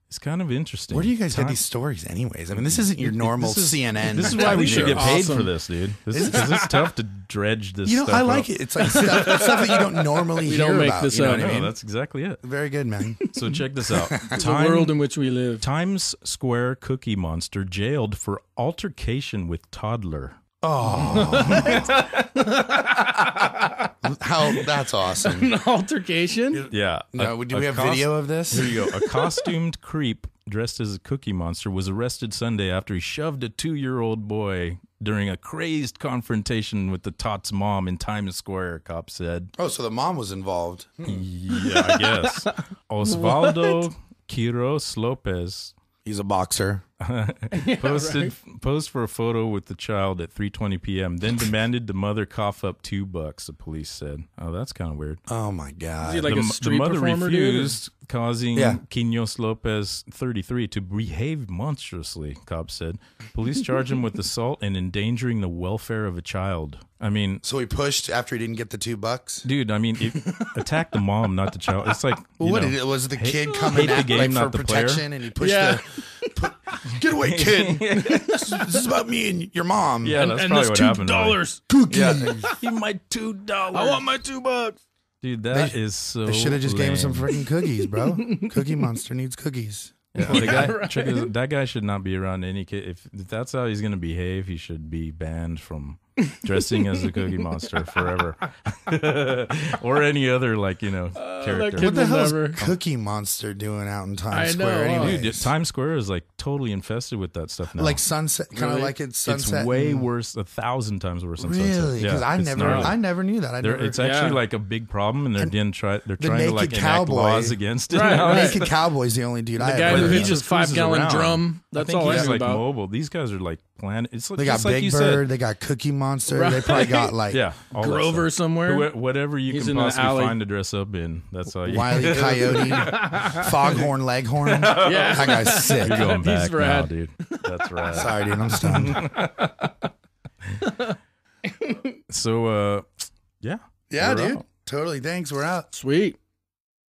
Speaker 1: It's kind of interesting.
Speaker 15: Where do you guys get these stories, anyways? I mean, this isn't your normal CNN.
Speaker 1: This is why we should get paid
Speaker 10: awesome.
Speaker 1: for this, dude. It's tough to dredge this.
Speaker 15: You know,
Speaker 1: stuff
Speaker 15: I like
Speaker 1: up.
Speaker 15: it. It's like stuff that you don't normally
Speaker 10: We
Speaker 15: hear
Speaker 10: don't make
Speaker 15: about.
Speaker 10: this
Speaker 15: You know
Speaker 10: up.
Speaker 15: what I
Speaker 1: No,
Speaker 15: mean?
Speaker 1: that's exactly it.
Speaker 15: Very good, man.
Speaker 1: So check this out.
Speaker 10: The world in which we live.
Speaker 1: Times Square Cookie Monster jailed for altercation with toddler.
Speaker 15: Oh, how that's awesome.
Speaker 10: An altercation?
Speaker 1: Yeah.
Speaker 15: No, do we have video of this?
Speaker 1: Here you go. A costumed creep dressed as a Cookie Monster was arrested Sunday after he shoved a 2-year-old boy during a crazed confrontation with the tot's mom in Times Square, cops said.
Speaker 15: Oh, so the mom was involved.
Speaker 1: Yeah, I guess. Osvaldo Quiros Lopez
Speaker 15: He's a boxer.
Speaker 1: posed for a photo with the child at 3:20 p.m. Then demanded the mother cough up $2. The police said. Oh, that's kind of weird.
Speaker 15: Oh my god!
Speaker 10: Is he like a
Speaker 1: The
Speaker 10: street
Speaker 1: mother
Speaker 10: performer, dude?
Speaker 1: refused, causing
Speaker 15: Yeah.
Speaker 1: Quinos Lopez, 33, to behave monstrously. Cops said. Police charged him with assault and endangering the welfare of a child. I mean,
Speaker 15: So he pushed after he didn't get the $2.
Speaker 1: dude. I mean, attack the mom, not the child. It's like,
Speaker 15: Well,
Speaker 1: you know,
Speaker 15: did it? Was the kid
Speaker 1: hate
Speaker 15: coming
Speaker 1: the
Speaker 15: at
Speaker 1: game,
Speaker 15: like
Speaker 1: not
Speaker 15: for
Speaker 1: the player.
Speaker 15: protection, and he pushed
Speaker 10: Yeah.
Speaker 15: Get away, kid! This is about me and your mom.
Speaker 1: Yeah, that's
Speaker 10: and
Speaker 1: probably
Speaker 10: this
Speaker 1: what happened.
Speaker 10: $2.
Speaker 15: Yeah.
Speaker 1: Give my $2.
Speaker 10: I want my $2.
Speaker 1: Dude, that is so.
Speaker 15: They should have just gave him some
Speaker 1: lame.
Speaker 15: freaking cookies, bro. Cookie Monster needs cookies.
Speaker 1: Yeah, the guy, check this, that guy should not be around any kid. If that's how he's going to behave, he should be banned from dressing as a Cookie Monster forever, or any other character.
Speaker 10: kid
Speaker 15: What the
Speaker 10: will
Speaker 15: hell is
Speaker 10: never-
Speaker 15: Cookie Monster doing out in Times
Speaker 10: I know,
Speaker 15: Square?
Speaker 10: huh?
Speaker 15: Anyways?
Speaker 1: Dude, Times Square is like totally infested with that stuff now.
Speaker 15: Like Sunset, kind of
Speaker 10: Really?
Speaker 15: like it's Sunset.
Speaker 1: it's way
Speaker 15: and-
Speaker 1: worse, 1,000 times worse than Sunset.
Speaker 15: Really? Because
Speaker 1: Yeah,
Speaker 15: I
Speaker 1: it's
Speaker 15: never,
Speaker 1: gnarly.
Speaker 15: I never knew that.
Speaker 1: It's actually
Speaker 10: Yeah.
Speaker 1: like a big problem, and they're trying
Speaker 15: the
Speaker 1: to like
Speaker 15: naked
Speaker 1: enact
Speaker 15: cowboy-
Speaker 1: laws against it.
Speaker 10: Right,
Speaker 1: now.
Speaker 10: right.
Speaker 15: Naked Cowboy's the only dude I
Speaker 10: The
Speaker 15: ever
Speaker 10: guy who
Speaker 15: heard
Speaker 10: he
Speaker 15: of.
Speaker 10: just
Speaker 1: cruises
Speaker 10: 5-gallon
Speaker 1: around.
Speaker 10: drum.
Speaker 1: I
Speaker 10: That's
Speaker 1: think
Speaker 10: all I
Speaker 1: he's
Speaker 10: knew
Speaker 1: like
Speaker 10: about.
Speaker 1: mobile. These guys are like planet. It's like
Speaker 15: They got
Speaker 1: just like
Speaker 15: Big
Speaker 1: you
Speaker 15: Bird.
Speaker 1: said.
Speaker 15: They got Cookie Monster.
Speaker 10: Right.
Speaker 15: They probably got like
Speaker 1: Yeah, all that
Speaker 10: Grover
Speaker 1: stuff.
Speaker 10: somewhere.
Speaker 1: Whatever you
Speaker 10: He's
Speaker 1: can
Speaker 10: in an
Speaker 1: possibly
Speaker 10: alley.
Speaker 1: find to dress up in. That's all you.
Speaker 15: Wile E. Coyote, Foghorn Leghorn.
Speaker 10: Yeah.
Speaker 15: That guy's sick.
Speaker 1: You're going
Speaker 10: He's
Speaker 1: back now,
Speaker 10: rad.
Speaker 1: dude. That's right.
Speaker 15: Sorry, dude. I'm stunned.
Speaker 1: So, yeah.
Speaker 15: Yeah,
Speaker 1: We're
Speaker 15: dude.
Speaker 1: out.
Speaker 15: Totally. Thanks. We're out.
Speaker 10: Sweet.